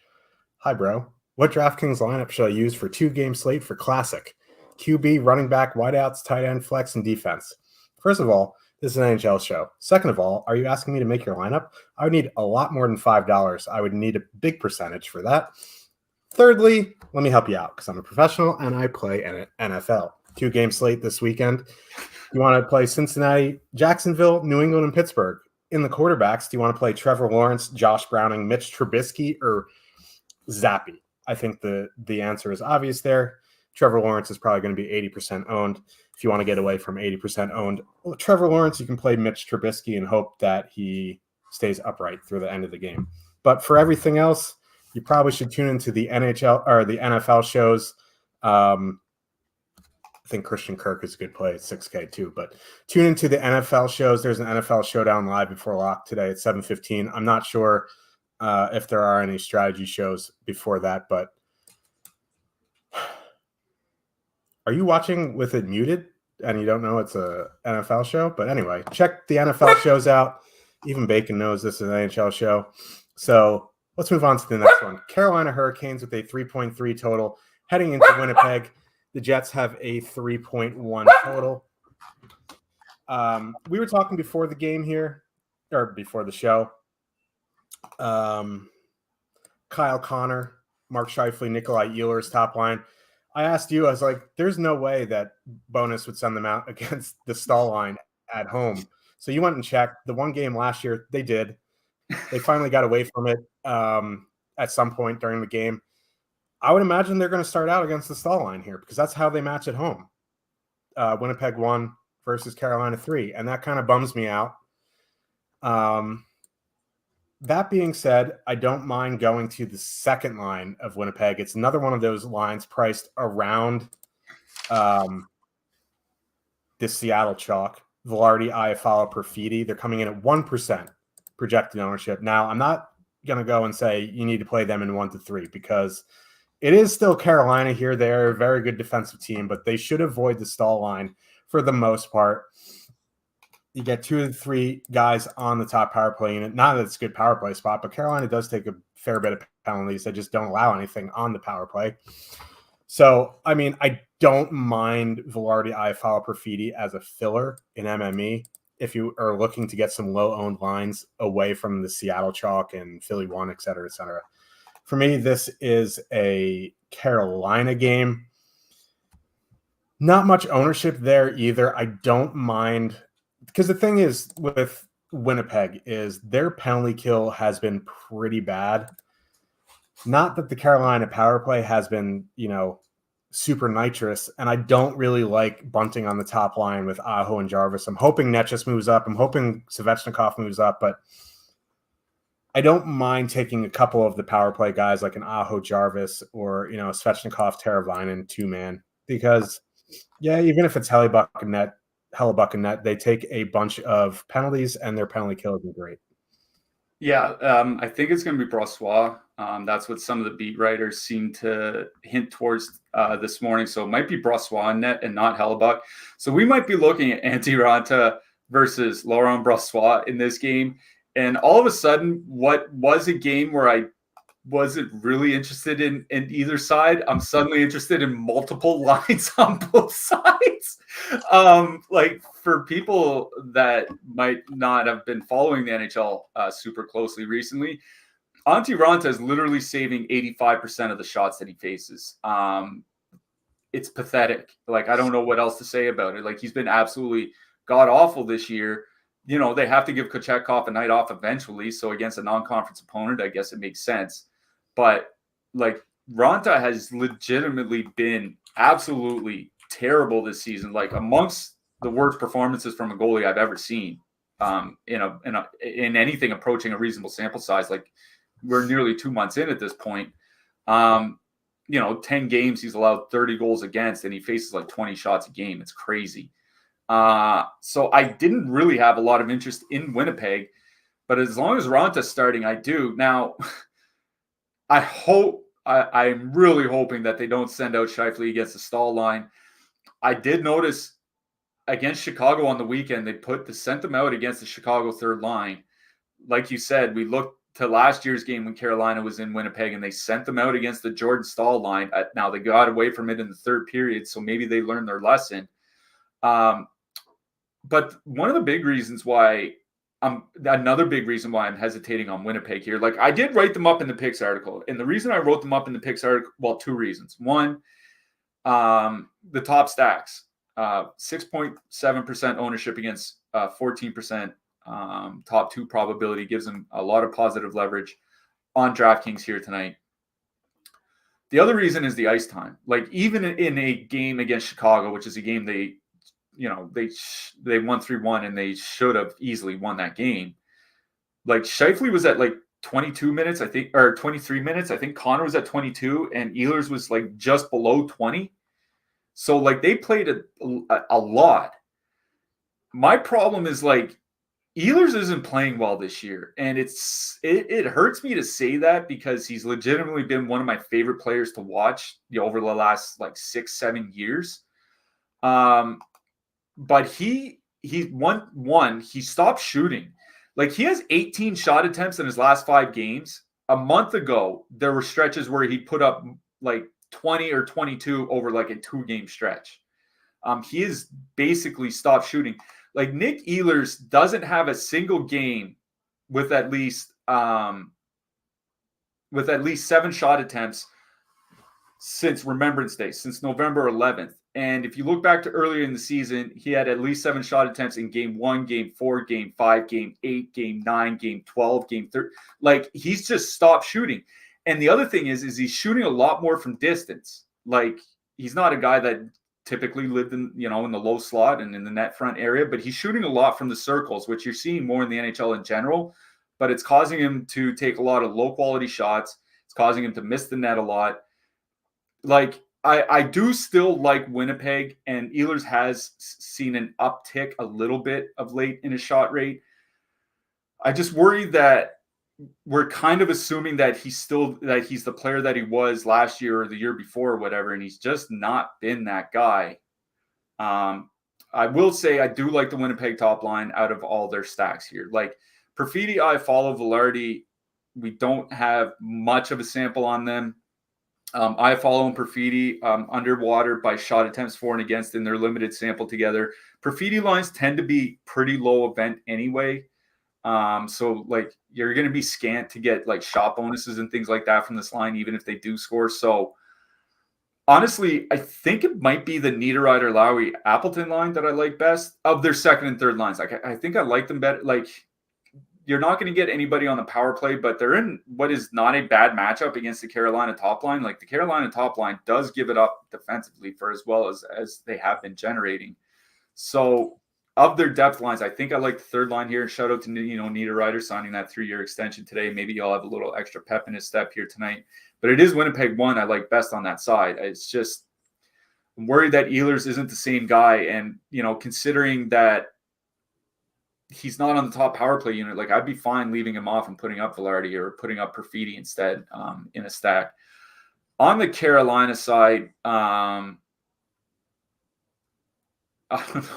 Hi, bro. What DraftKings lineup should I use for 2-game slate for Classic? QB, running back, wideouts, tight end, flex, and defense. First of all, this is an NHL show. Second of all, are you asking me to make your lineup? I would need a lot more than $5. I would need a big percentage for that. Thirdly, let me help you out because I'm a professional and I play in NFL. 2-game slate this weekend. You want to play Cincinnati, Jacksonville, New England, and Pittsburgh. In the quarterbacks, do you want to play Trevor Lawrence, Josh Browning, Mitch Trubisky, or Zappy? I think the answer is obvious there. Trevor Lawrence is probably going to be 80% owned. If you want to get away from 80% owned, Trevor Lawrence, you can play Mitch Trubisky and hope that he stays upright through the end of the game. But for everything else, you probably should tune into the NHL or the NFL shows. I think Christian Kirk is a good play at 6K too, but tune into the NFL shows. There's an NFL Showdown live before lock today at 7:15. I'm not sure if there are any strategy shows before that, but are you watching with it muted and you don't know it's a NFL show? But anyway, check the NFL shows out. Even Bacon knows this is an NHL show. So let's move on to the next one. Carolina Hurricanes with a 3.3 total heading into Winnipeg. The Jets have a 3.1 total. We were talking before the game here, or before the show. Kyle Connor, Mark Scheifele, Nikolai Ehlers top line. I asked you, I was like, there's no way that Bonus would send them out against the Stahl line at home. So you went and checked. The one game last year, they did. They finally got away from it at some point during the game. I would imagine they're going to start out against the Stahl line here because that's how they match at home. Winnipeg 1 versus Carolina 3, and that kind of bums me out. That being said, I don't mind going to the second line of Winnipeg. It's another one of those lines priced around the Seattle chalk. Velarde, Iafallo, Perfidi. They're coming in at 1% projected ownership. Now, I'm not going to go and say you need to play them in 1 to 3 because it is still Carolina here. They're a very good defensive team, but they should avoid the Stahl line for the most part. You get 2 to 3 guys on the top power play unit. Not that it's a good power play spot, but Carolina does take a fair bit of penalties. They just don't allow anything on the power play. So, I mean, I don't mind Velarde, Iafallo, Perfidi as a filler in MME if you are looking to get some low-owned lines away from the Seattle chalk and Philly 1, et cetera, et cetera. For me, this is a Carolina game. Not much ownership there either. I don't mind, because the thing is with Winnipeg is their penalty kill has been pretty bad. Not that the Carolina power play has been, super nitrous, and I don't really like bunting on the top line with Aho and Jarvis. I'm hoping Netchus moves up. I'm hoping Svechnikov moves up, but I don't mind taking a couple of the power play guys like an Aho Jarvis or, Svechnikov, Teravainen, 2-man, because, even if it's Hellebuck and net, they take a bunch of penalties and their penalty kill isn't great. Yeah, I think it's going to be Brossoit. That's what some of the beat writers seem to hint towards this morning. So it might be Brossoit net and not Hellebuck. So we might be looking at Antti Raanta versus Laurent Brossoit in this game. And all of a sudden, what was a game where I wasn't really interested in either side, I'm suddenly interested in multiple lines on both sides. Like for people that might not have been following the NHL super closely recently, Antti Raanta is literally saving 85% of the shots that he faces. It's pathetic. Like, I don't know what else to say about it. Like, he's been absolutely god-awful this year. They have to give Kochetkov a night off eventually. So against a non-conference opponent, I guess it makes sense. But, like, Raanta has legitimately been absolutely terrible this season. Like, amongst the worst performances from a goalie I've ever seen in anything approaching a reasonable sample size. Like, we're nearly 2 months in at this point. 10 games, he's allowed 30 goals against, and he faces like 20 shots a game. It's crazy. So I didn't really have a lot of interest in Winnipeg, but as long as Ranta's starting, I do. Now, I'm really hoping that they don't send out Scheifele against the Stahl line. I did notice against Chicago on the weekend, they sent them out against the Chicago third line. Like you said, we looked to last year's game when Carolina was in Winnipeg, and they sent them out against the Jordan Stahl line. Now, they got away from it in the third period, so maybe they learned their lesson. But one of the big reasons why another big reason why I'm hesitating on Winnipeg here, like I did write them up in the picks article. And the reason I wrote them up in the picks article, well, 2 reasons. One, the top stacks, 6.7% ownership against 14% top 2 probability gives them a lot of positive leverage on DraftKings here tonight. The other reason is the ice time. Like, even in a game against Chicago, which is a game they won 3-1 and they should have easily won that game. Like, Scheifele was at like 22 minutes, I think, or 23 minutes. I think Connor was at 22 and Ehlers was like just below 20. So like they played a lot. My problem is like Ehlers isn't playing well this year. And it hurts me to say that because he's legitimately been one of my favorite players to watch over the last like 6-7 years. But he stopped shooting. Like, he has 18 shot attempts in his last 5 games. A month ago, there were stretches where he put up like 20 or 22 over like a 2-game stretch. He has basically stopped shooting. Like, Nick Ehlers doesn't have a single game with at least 7 shot attempts since Remembrance Day, since November 11th. And if you look back to earlier in the season, he had at least 7 shot attempts in game 1, game 4, game 5, game 8, game 9, game 12, game 13. Like, he's just stopped shooting. And the other thing is he's shooting a lot more from distance. Like, he's not a guy that typically lived in the low slot and in the net front area, but he's shooting a lot from the circles, which you're seeing more in the NHL in general. But it's causing him to take a lot of low quality shots. It's causing him to miss the net a lot. Like, I do still like Winnipeg, and Ehlers has seen an uptick a little bit of late in his shot rate. I just worry that we're kind of assuming that he's the player that he was last year or the year before or whatever, and he's just not been that guy. I will say I do like the Winnipeg top line out of all their stacks here. Like Perfidi, I follow Velarde. We don't have much of a sample on them. I follow Perfidi underwater by shot attempts for and against in their limited sample together. Perfidi lines tend to be pretty low event anyway. So like you're going to be scant to get like shot bonuses and things like that from this line, even if they do score. So honestly, I think it might be the Niederreiter, Lowry, Appleton line that I like best of their second and third lines. Like I think I like them better. Like you're not going to get anybody on the power play, but they're in what is not a bad matchup against the Carolina top line. Like the Carolina top line does give it up defensively for as well as they have been generating. So of their depth lines, I think I like the third line here. Shout out to Niederreiter signing that 3-year extension today. Maybe y'all have a little extra pep in his step here tonight. But it is Winnipeg one I like best on that side. It's just I'm worried that Ehlers isn't the same guy, and considering that he's not on the top power play unit, like I'd be fine leaving him off and putting up Velarde or putting up Perfidi instead in a stack. On the Carolina side, I don't know.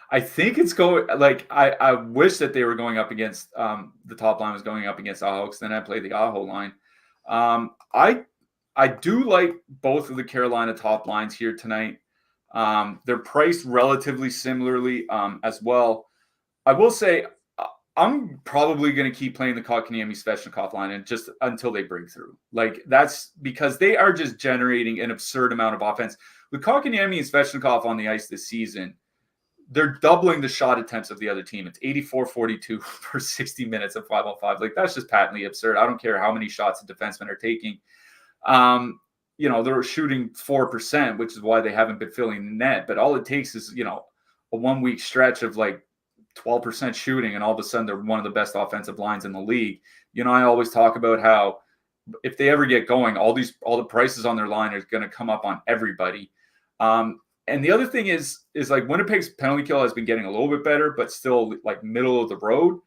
I think it's going like I wish that they were going up against the top line was going up against Aho, because then I play the Aho line. I do like both of the Carolina top lines here tonight. They're priced relatively similarly as well. I will say I'm probably going to keep playing the Kotkaniemi Svechnikov line and just until they break through. Like that's because they are just generating an absurd amount of offense. With Kotkaniemi and Svechnikov on the ice this season, they're doubling the shot attempts of the other team. It's 84-42 for 60 minutes of 5-on-5. Like that's just patently absurd. I don't care how many shots the defensemen are taking. They're shooting 4%, which is why they haven't been filling the net. But all it takes is, a 1 week stretch of like 12% shooting, and all of a sudden they're one of the best offensive lines in the league. I always talk about how if they ever get going, all the prices on their line are going to come up on everybody. And the other thing is like Winnipeg's penalty kill has been getting a little bit better, but still like middle of the road.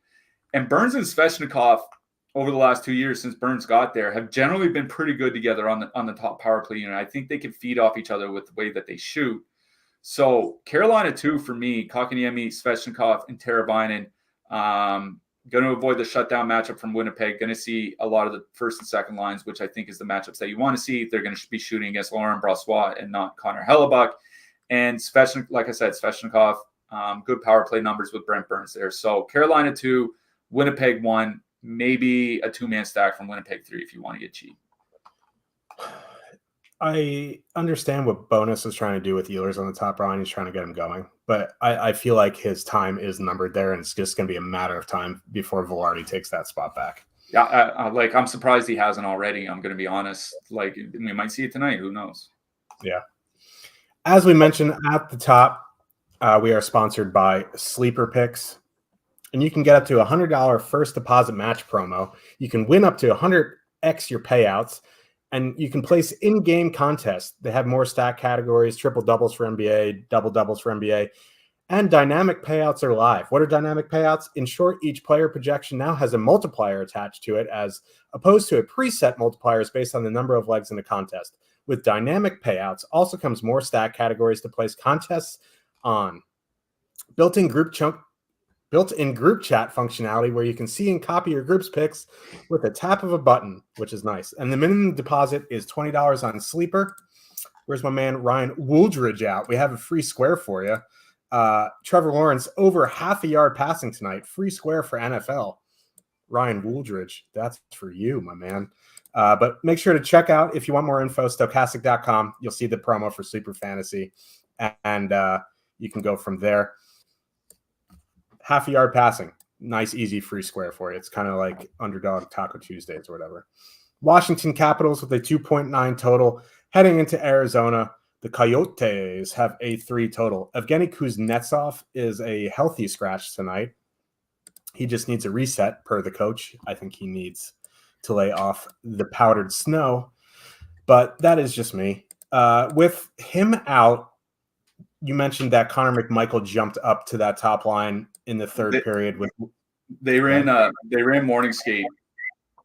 And Burns and Svechnikov over the last 2 years since Burns got there have generally been pretty good together on the top power play unit. I think they can feed off each other with the way that they shoot. So Carolina 2 for me, Kotkaniemi, Svechnikov, and Teravainen. Going to avoid the shutdown matchup from Winnipeg. Going to see a lot of the first and second lines, which I think is the matchups that you want to see. They're going to be shooting against Laurent Brossoit and not Connor Hellebuck. And like I said, Svechnikov, good power play numbers with Brent Burns there. So Carolina 2, Winnipeg 1, maybe a 2-man stack from Winnipeg 3 if you want to get cheap. I understand what Bonus is trying to do with Ehlers on the top line. He's trying to get him going. But I feel like his time is numbered there, and it's just going to be a matter of time before Velarde takes that spot back. Yeah, I'm surprised he hasn't already. I'm going to be honest. Like, we might see it tonight. Who knows? Yeah. As we mentioned at the top, we are sponsored by Sleeper Picks, and you can get up to $100 first deposit match promo. You can win up to 100x your payouts, and you can place in-game contests. They have more stack categories, triple doubles for NBA, double doubles for NBA, and dynamic payouts are live. What are dynamic payouts? In short, each player projection now has a multiplier attached to it as opposed to a preset multipliers based on the number of legs in the contest. With dynamic payouts also comes more stack categories to place contests on. Built-in group chat functionality where you can see and copy your group's picks with a tap of a button, which is nice. And the minimum deposit is $20 on Sleeper. Where's my man Ryan Wooldridge out? We have a free square for you. Trevor Lawrence over half a yard passing tonight. Free square for NFL. Ryan Wooldridge, that's for you, my man. But make sure to check out, if you want more info, Stokastic.com. You'll see the promo for Sleeper Fantasy, and you can go from there. Half a yard passing. Nice, easy, free square for you. It's kind of like underdog Taco Tuesdays or whatever. Washington Capitals with a 2.9 total. Heading into Arizona, the Coyotes have a 3 total. Evgeny Kuznetsov is a healthy scratch tonight. He just needs a reset per the coach. I think he needs to lay off the powdered snow, but that is just me. With him out, you mentioned that Connor McMichael jumped up to that top line in the third period. They ran morning skate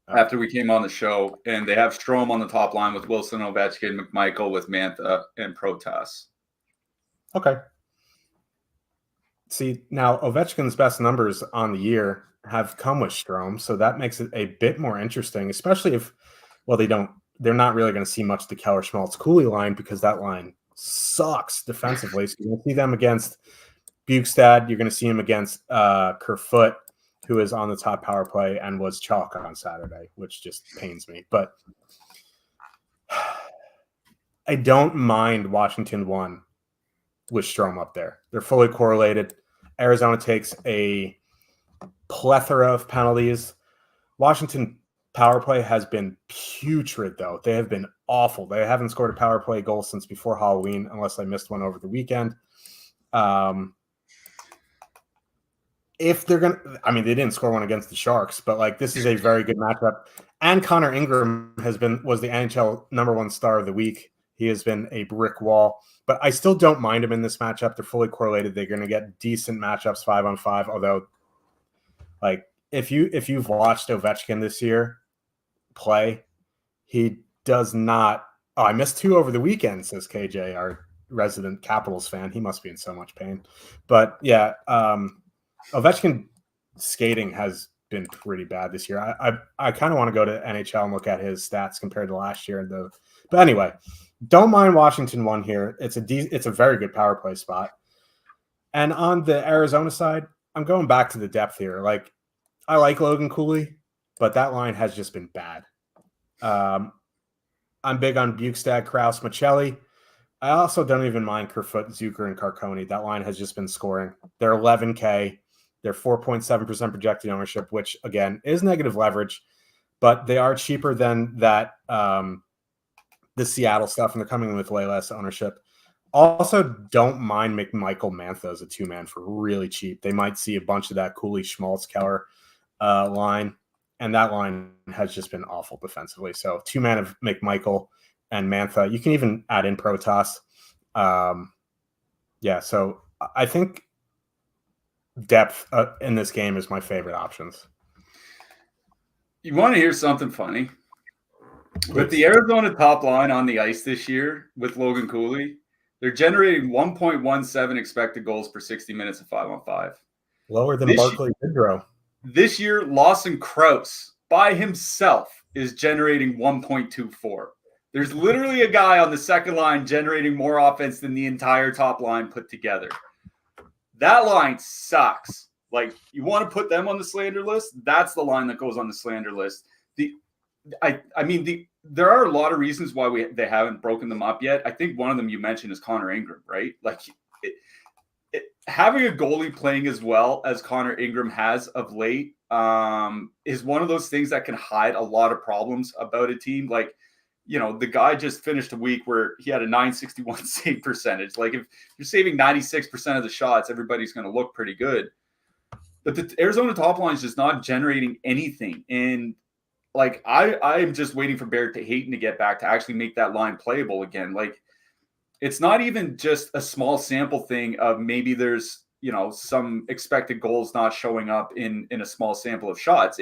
after we came on the show, and they have Strome on the top line with Wilson, Ovechkin, McMichael with Mantha and Protas. Okay. See, now Ovechkin's best numbers on the year have come with Strome, so that makes it a bit more interesting, especially if, well, they're not really going to see much of the Keller Schmaltz Cooley line because that line sucks defensively. So you're going to see them against Bukestad. You're going to see him against Kerfoot, who is on the top power play and was chalk on Saturday, which just pains me. But I don't mind Washington 1 with Strome up there. They're fully correlated. Arizona takes a plethora of penalties. Washington power play has been putrid, though. They have been awful. They haven't scored a power play goal since before Halloween, unless I missed one over the weekend. If they're going to, I mean, they didn't score one against the Sharks, but like this is a very good matchup. And Connor Ingram was the NHL #1 star of the week. He has been a brick wall, but I still don't mind him in this matchup. They're fully correlated. They're going to get decent matchups 5-on-5. Although, like if you've watched Ovechkin this year play, he does not. Oh, I missed 2 over the weekend, says KJ, our resident Capitals fan. He must be in so much pain. But yeah, Ovechkin skating has been pretty bad this year. I kind of want to go to NHL and look at his stats compared to last year. But anyway, don't mind Washington 1 here. It's a very good power play spot. And on the Arizona side, I'm going back to the depth here. Like I like Logan Cooley, but that line has just been bad. I'm big on Bukestad, Krause, Michelli. I also don't even mind Kerfoot, Zucker, and Carconi. That line has just been scoring. They're 11K. They're 4.7% projected ownership, which, again, is negative leverage, but they are cheaper than that the Seattle stuff, and they're coming in with way less ownership. Also, don't mind McMichael Mantha as a 2-man for really cheap. They might see a bunch of that Cooley, Schmaltz, Keller line, and that line has just been awful defensively. So 2-man of McMichael and Mantha. You can even add in Protas. Yeah, so I think depth in this game is my favorite options. You want to hear something funny? With the Arizona top line on the ice this year with Logan Cooley, they're generating 1.17 expected goals per 60 minutes of 5-on-5. Lower than Barclay Goodrow. This year, Lawson Krause by himself is generating 1.24. There's literally a guy on the second line generating more offense than the entire top line put together. That line sucks. Like, you want to put them on the slander list? That's the line that goes on the slander list. There are a lot of reasons why they haven't broken them up yet. I think one of them you mentioned is Connor Ingram, right? Like, having a goalie playing as well as Connor Ingram has of late is one of those things that can hide a lot of problems about a team. Like, you know, the guy just finished a week where he had a .961 save percentage. Like, if you're saving 96% of the shots, everybody's going to look pretty good. But the Arizona top line is just not generating anything. And like, I am just waiting for Barrett Hayton to get back to actually make that line playable again. Like, it's not even just a small sample thing of maybe there's, you know, some expected goals not showing up in a small sample of shots.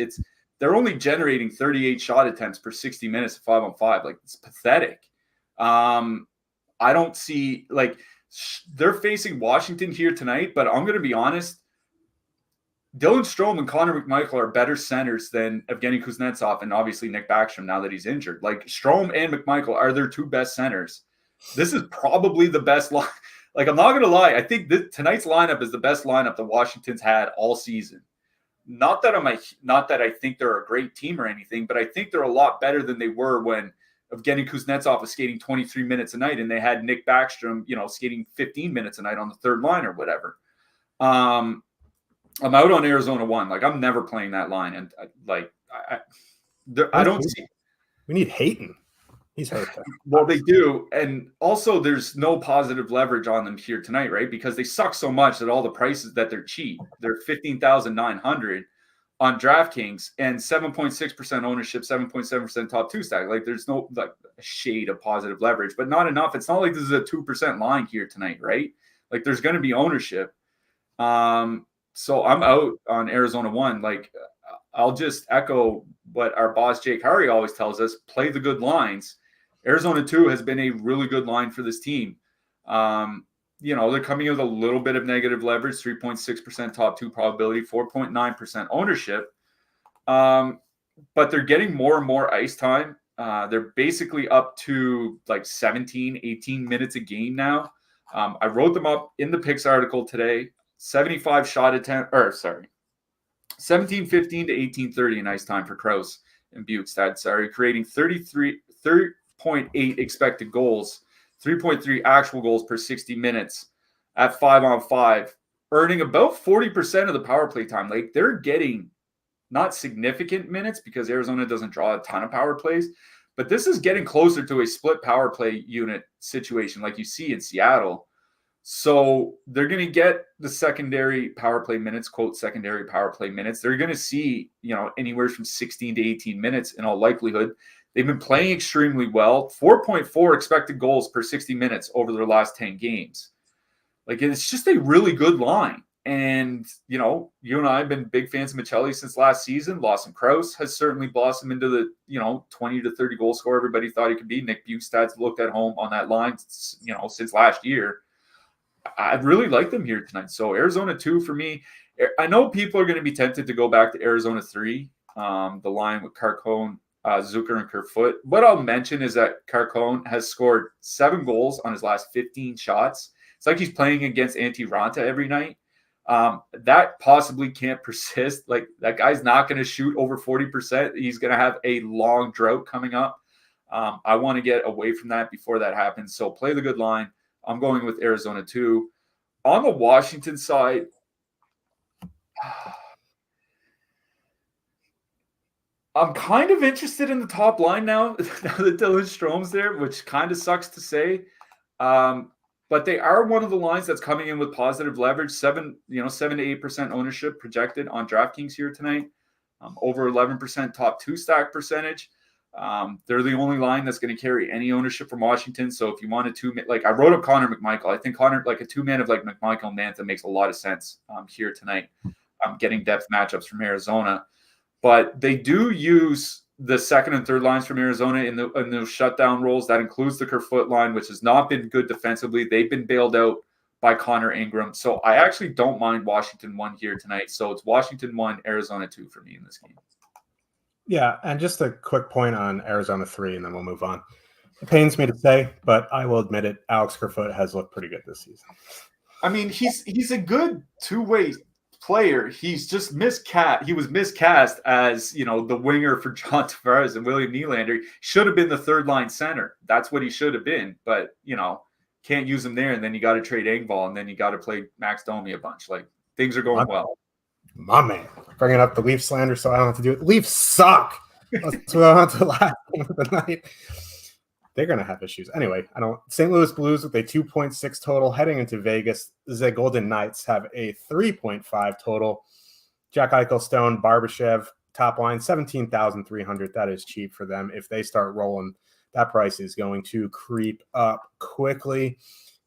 They're only generating 38 shot attempts per 60 minutes of 5-on-5. Like, it's pathetic. I don't see, like, they're facing Washington here tonight, but I'm going to be honest. Dylan Strome and Connor McMichael are better centers than Evgeny Kuznetsov and obviously Nick Backstrom now that he's injured. Like, Strome and McMichael are their 2 best centers. This is probably the best line. Like, I'm not going to lie. I think tonight's lineup is the best lineup the Washington's had all season. Not that I think they're a great team or anything, but I think they're a lot better than they were when Evgeny Kuznetsov was skating 23 minutes a night and they had Nick Backstrom, you know, skating 15 minutes a night on the third line or whatever. I'm out on Arizona 1. Like, I'm never playing that line, and I don't see. We need Hayton. He's hurt. Well, they do. And also there's no positive leverage on them here tonight, right? Because they suck so much that all the prices that they're cheap. They're $15,900 on DraftKings and 7.6% ownership, 7.7% top 2 stack. Like, there's no like a shade of positive leverage, but not enough. It's not like this is a 2% line here tonight, right? Like, there's going to be ownership. So I'm out on Arizona 1. Like, I'll just echo what our boss Jake Harry always tells us: play the good lines. Arizona 2 has been a really good line for this team. they're coming in with a little bit of negative leverage, 3.6% top two probability, 4.9% ownership. But they're getting more and more ice time. They're basically up to like 17, 18 minutes a game now. I wrote them up in the picks article today. 75 shot attempt, 17, 15 to 18:30 in ice time for Krause and Bukestad. Creating 30.8 expected goals, 3.3 actual goals per 60 minutes at 5-on-5, earning about 40% of the power play time. Like, they're getting not significant minutes because Arizona doesn't draw a ton of power plays, but this is getting closer to a split power play unit situation like you see in Seattle. So they're going to get the secondary power play minutes, quote, secondary power play minutes. They're going to see, anywhere from 16 to 18 minutes in all likelihood. They've been playing extremely well, 4.4 expected goals per 60 minutes over their last 10 games. Like, it's just a really good line. And, you and I have been big fans of Michelli since last season. Lawson Krause has certainly blossomed into the, 20 to 30 goal scorer everybody thought he could be. Nick Bukestad's looked at home on that line, since last year. I really like them here tonight. So Arizona 2 for me. I know people are going to be tempted to go back to Arizona 3, the line with Carcone, Zucker, and Kerfoot. What I'll mention is that Carcone has scored 7 goals on his last 15 shots. It's like he's playing against Antti Ranta every night. That possibly can't persist. Like, that guy's not going to shoot over 40%. He's going to have a long drought coming up. I want to get away from that before that happens. So play the good line. I'm going with Arizona 2. On the Washington side, I'm kind of interested in the top line now that Dylan Strom's there, which kind of sucks to say. But they are one of the lines that's coming in with positive leverage, 7 to 8% ownership projected on DraftKings here tonight, over 11% top two stack percentage. They're the only line that's going to carry any ownership from Washington. So if you wanted to, like, I wrote up Connor McMichael. I think Connor, like a two-man of like McMichael and Mantha, makes a lot of sense here tonight. Getting depth matchups from Arizona, but they do use the second and third lines from Arizona in those shutdown roles. That includes the Kerfoot line, which has not been good defensively. They've been bailed out by Connor Ingram. So I actually don't mind Washington 1 here tonight. So it's Washington 1, Arizona 2 for me in this game. Yeah, and just a quick point on Arizona 3, and then we'll move on. It pains me to say, but I will admit it, Alex Kerfoot has looked pretty good this season. I mean, he's a good two-way player. He's just miscast. He was miscast as, the winger for John Tavares and William Nylander. Should have been the third-line center. That's what he should have been, but, can't use him there, and then you got to trade Engvall, and then you got to play Max Domi a bunch. Like, things are going well. My man, bringing up the Leafs slander so I don't have to do it. The Leafs suck. That's what I want to last game of the night. They're going to have issues. Anyway, St. Louis Blues with a 2.6 total heading into Vegas. The Golden Knights have a 3.5 total. Jack Eichel, Stone, Barbashev, top line, 17,300. That is cheap for them. If they start rolling, that price is going to creep up quickly.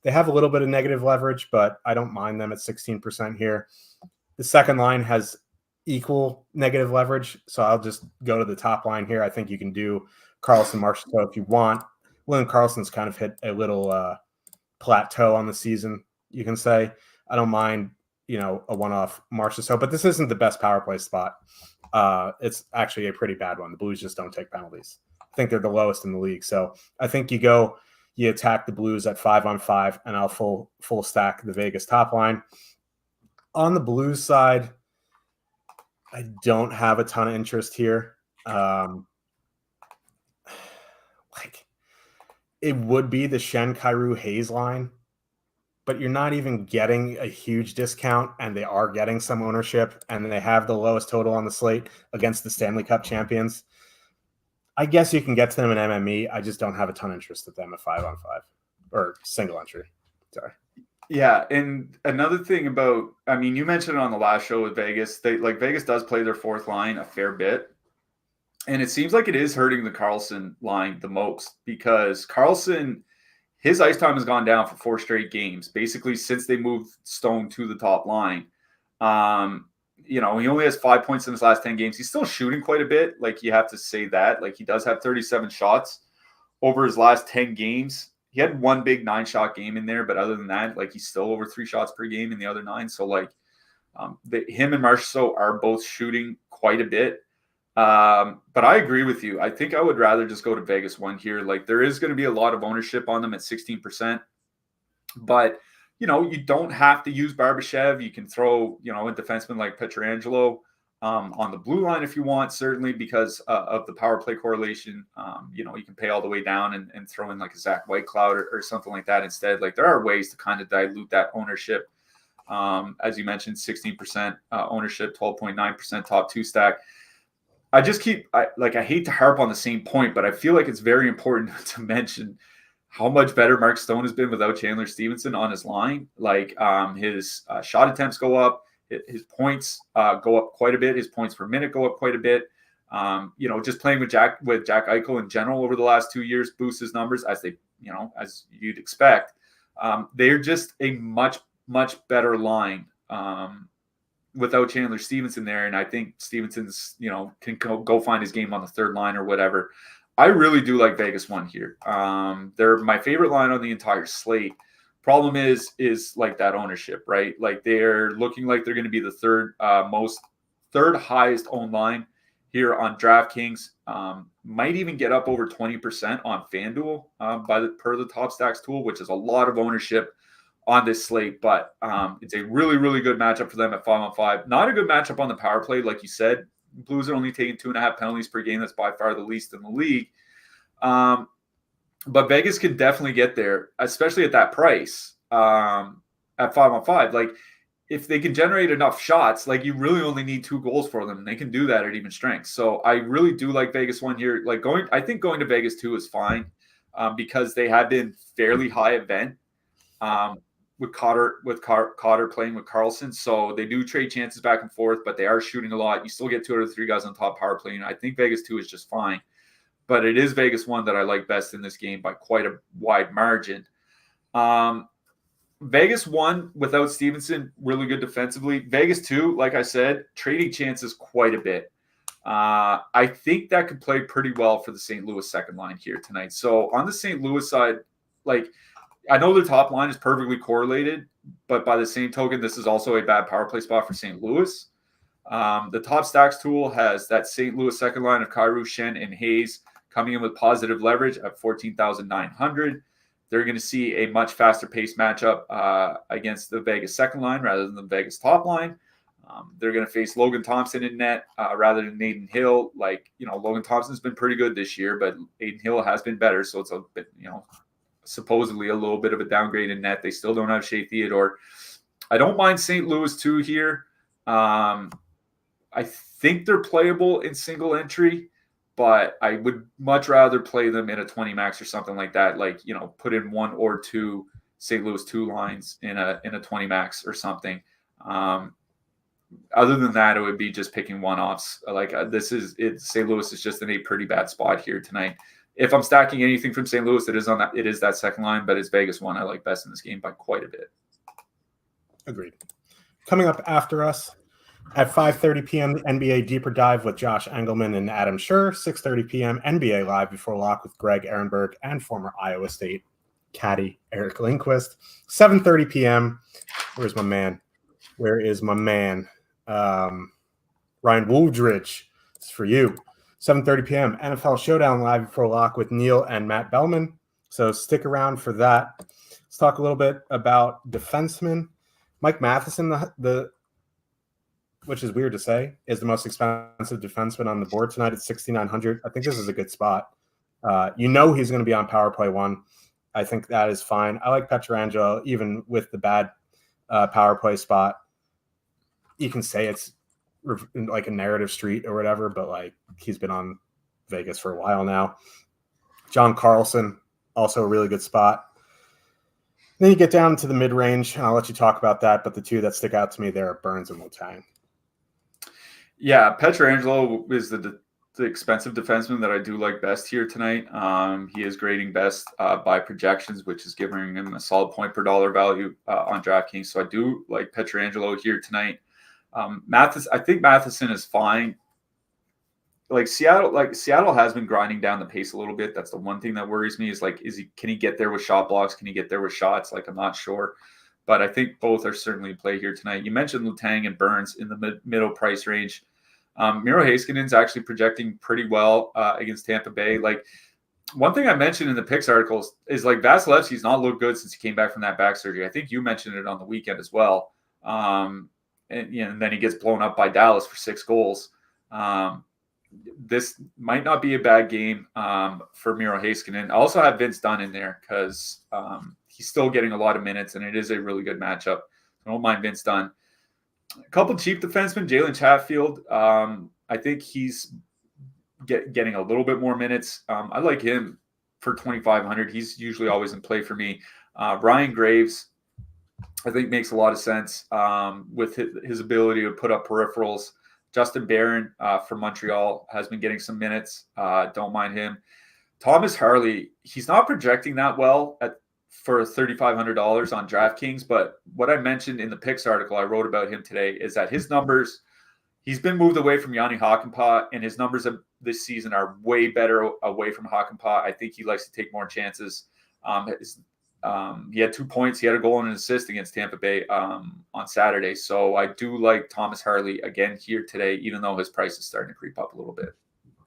They have a little bit of negative leverage, but I don't mind them at 16% here. The second line has equal negative leverage, so I'll just go to the top line here. I think you can do Carlson, Marchessault if you want. William Karlsson's kind of hit a little plateau on the season, you can say. I don't mind, a one-off Marchessault, but this isn't the best power play spot. It's actually a pretty bad one. The Blues just don't take penalties. I think they're the lowest in the league. So I think you attack the Blues at 5-on-5, and I'll full stack the Vegas top line. On the Blues side, I don't have a ton of interest here. It would be the Shen, Kyrou, Hayes line, but you're not even getting a huge discount, and they are getting some ownership, and they have the lowest total on the slate against the Stanley Cup champions. I guess you can get to them in MME. I just don't have a ton of interest with them at 5-on-5 or single entry. Sorry. Yeah, and another thing about, you mentioned it on the last show with Vegas. Vegas does play their fourth line a fair bit, and it seems like it is hurting the Karlsson line the most because Karlsson, his ice time has gone down for 4 straight games, basically since they moved Stone to the top line. He only has 5 points in his last 10 games. He's still shooting quite a bit. Like, you have to say that. Like, he does have 37 shots over his last 10 games. he had one big 9-shot game in there, but other than that, like he's still over 3 shots per game in the other 9. So like him and Marchessault are both shooting quite a bit. But I agree with you. I think I would rather just go to Vegas 1 here. Like there is going to be a lot of ownership on them at 16%, but you don't have to use Barbashev. You can throw, a defenseman like Pietrangelo on the blue line if you want, certainly because of the power play correlation. You can pay all the way down and throw in like a Zach Whitecloud or something like that instead. Like there are ways to kind of dilute that ownership. As you mentioned, 16% ownership, 12.9% top 2 stack. I hate to harp on the same point, but I feel like it's very important to mention how much better Mark Stone has been without Chandler Stevenson on his line. Like his shot attempts go up, his points go up quite a bit. His points per minute go up quite a bit. Just playing with Jack Eichel in general over the last 2 years boosts his numbers as you'd expect. They're just a much, much better line without Chandler Stevenson there. And I think Stevenson's, can go find his game on the third line or whatever. I really do like Vegas 1 here. They're my favorite line on the entire slate. Problem is like that ownership, right? Like they're looking like they're going to be the third highest owned line here on DraftKings. Might even get up over 20% on FanDuel per the Top Stacks tool, which is a lot of ownership on this slate. But it's a really, really good matchup for them at 5-on-5. Not a good matchup on the power play, like you said. Blues are only taking 2.5 penalties per game. That's by far the least in the league. But Vegas can definitely get there, especially at that price at 5-on-5. Like if they can generate enough shots, like you really only need 2 goals for them, and they can do that at even strength. So I really do like Vegas 1 here. Like I think going to Vegas 2 is fine because they have been fairly high event with Cotter playing with Karlsson. So they do trade chances back and forth, but they are shooting a lot. You still get 2 out of 3 guys on top power play. And I think Vegas 2 is just fine. But it is Vegas 1 that I like best in this game by quite a wide margin. Vegas 1 without Stevenson, really good defensively. Vegas 2, like I said, trading chances quite a bit. I think that could play pretty well for the St. Louis second line here tonight. So on the St. Louis side, like I know the top line is perfectly correlated, but by the same token, this is also a bad power play spot for St. Louis. The Top Stacks tool has that St. Louis second line of Kyrou, Shen, and Hayes coming in with positive leverage at 14,900. They're going to see a much faster paced matchup against the Vegas second line rather than the Vegas top line. They're going to face Logan Thompson in net rather than Aiden Hill. Like, Logan Thompson's been pretty good this year, but Aiden Hill has been better. So it's a bit, supposedly a little bit of a downgrade in net. They still don't have Shea Theodore. I don't mind St. Louis 2 here. I think they're playable in single entry, but I would much rather play them in a 20 max or something like that. Like, put in 1 or 2 St. Louis 2 lines in a 20 max or something. Other than that, it would be just picking one-offs. Like St. Louis is just in a pretty bad spot here tonight. If I'm stacking anything from St. Louis, it is that second line, but it's Vegas 1 I like best in this game by quite a bit. Agreed. Coming up after us at 5:30 p.m., the NBA Deeper Dive with Josh Engelman and Adam Schur. 6:30 p.m., NBA Live Before Lock with Greg Ehrenberg and former Iowa State caddy Eric Lindquist. 7:30 p.m., where is my man? Ryan Wooldridge. It's for you. 7:30 p.m. NFL Showdown Live Before Lock with Neil and Matt Bellman. So stick around for that. Let's talk a little bit about defensemen. Mike Matheson, which is weird to say, is the most expensive defenseman on the board tonight at 6,900. I think this is a good spot. He's going to be on power play 1. I think that is fine. I like Pietrangelo, even with the bad power play spot. You can say it's like a narrative street or whatever, but like he's been on Vegas for a while now. John Carlson, also a really good spot. Then you get down to the mid-range, and I'll let you talk about that, but the 2 that stick out to me there are Burns and Letang. Yeah, Pietrangelo is the expensive defenseman that I do like best here tonight. He is grading best by projections, which is giving him a solid point per dollar value on DraftKings. So I do like Pietrangelo here tonight. I think Matheson is fine. Seattle has been grinding down the pace a little bit. That's the one thing that worries me is can he get there with shot blocks? Can he get there with shots? I'm not sure. But I think both are certainly in play here tonight. You mentioned Letang and Burns in the middle price range. Miro Heiskanen's actually projecting pretty well against Tampa Bay. One thing I mentioned in the picks articles is Vasilevsky's not looked good since he came back from that back surgery. I think you mentioned it on the weekend as well. And then he gets blown up by Dallas for 6 goals. This might not be a bad game for Miro Heiskanen. I also have Vince Dunn in there because he's still getting a lot of minutes, and it is a really good matchup. I don't mind Vince Dunn. A couple cheap defensemen, Jalen Chatfield. I think he's getting a little bit more minutes. I like him for 2,500. He's usually always in play for me. Ryan Graves, I think, makes a lot of sense with his ability to put up peripherals. Justin Barron from Montreal has been getting some minutes. Don't mind him. Thomas Harley, he's not projecting that well for $3,500 on DraftKings, but what I mentioned in the picks article I wrote about him today is that his numbers, he's been moved away from Yanni Hakanpää, and his numbers this season are way better away from Hakanpää. I think he likes to take more chances. He had 2 points. He had a goal and an assist against Tampa Bay on Saturday. So I do like Thomas Harley again here today, even though his price is starting to creep up a little bit.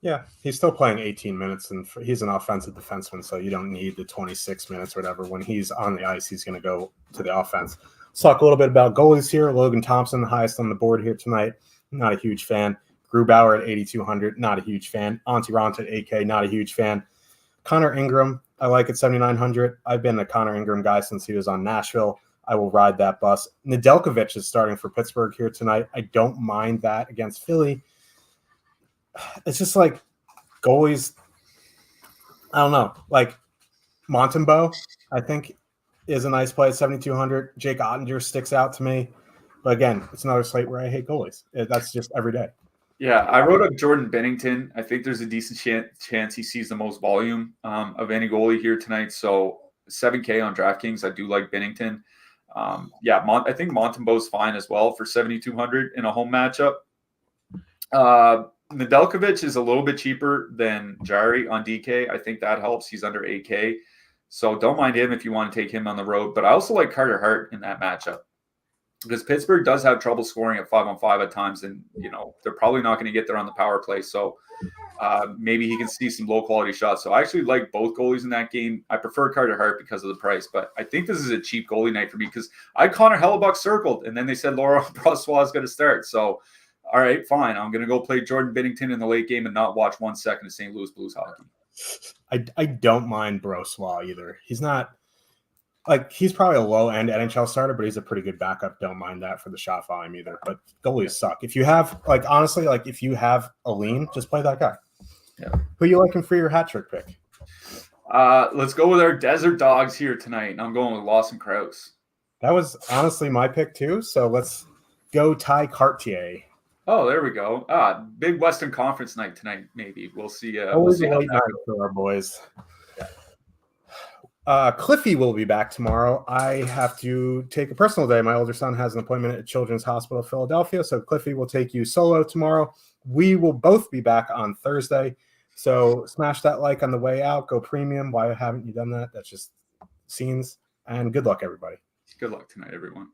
Yeah, he's still playing 18 minutes, and he's an offensive defenseman, so you don't need the 26 minutes or whatever. When he's on the ice, he's going to go to the offense. Let's talk a little bit about goalies here. Logan Thompson, the highest on the board here tonight. Not a huge fan. Grubauer at 8,200. Not a huge fan. Antti Raanta at 8K. Not a huge fan. Connor Ingram, I like at 7,900. I've been a Connor Ingram guy since he was on Nashville. I will ride that bus. Nedeljkovic is starting for Pittsburgh here tonight. I don't mind that against Philly. It's just goalies, I don't know. Montembeault, I think, is a nice play at 7,200. Jake Ottinger sticks out to me. But again, it's another slate where I hate goalies. That's just every day. Yeah, I wrote up Jordan Bennington. I think there's a decent chance he sees the most volume of any goalie here tonight. So 7K on DraftKings. I do like Bennington. I think Montembeault's fine as well for 7,200 in a home matchup. Nedeljkovic is a little bit cheaper than Jari on DK. I think that helps. He's under 8K. So don't mind him if you want to take him on the road. But I also like Carter Hart in that matchup, because Pittsburgh does have trouble scoring at 5-on-5 at times, and they're probably not going to get there on the power play. So maybe he can see some low quality shots. So I actually like both goalies in that game. I prefer Carter Hart because of the price, but I think this is a cheap goalie night for me because I had Connor Hellebuck circled, and then they said Laurent Brossoit is going to start. So all right, fine. I'm going to go play Jordan Binnington in the late game and not watch 1 second of St. Louis Blues hockey. I don't mind Brossoit either. He's not he's probably a low end NHL starter, but he's a pretty good backup. Don't mind that for the shot volume either. But goalies suck. If you have honestly, if you have a lean, just play that guy. Yeah. Who you liking for your hat trick pick? Let's go with our desert dogs here tonight. And I'm going with Lawson Krause. That was honestly my pick too. So let's go Ty Cartier. Oh, there we go. Big Western Conference night tonight, maybe. We'll see. Always a late night for our boys. Yeah. Cliffy will be back tomorrow. I have to take a personal day. My older son has an appointment at Children's Hospital of Philadelphia, so Cliffy will take you solo tomorrow. We will both be back on Thursday, so smash that like on the way out. Go premium. Why haven't you done that? That's just scenes. And good luck, everybody. Good luck tonight, everyone.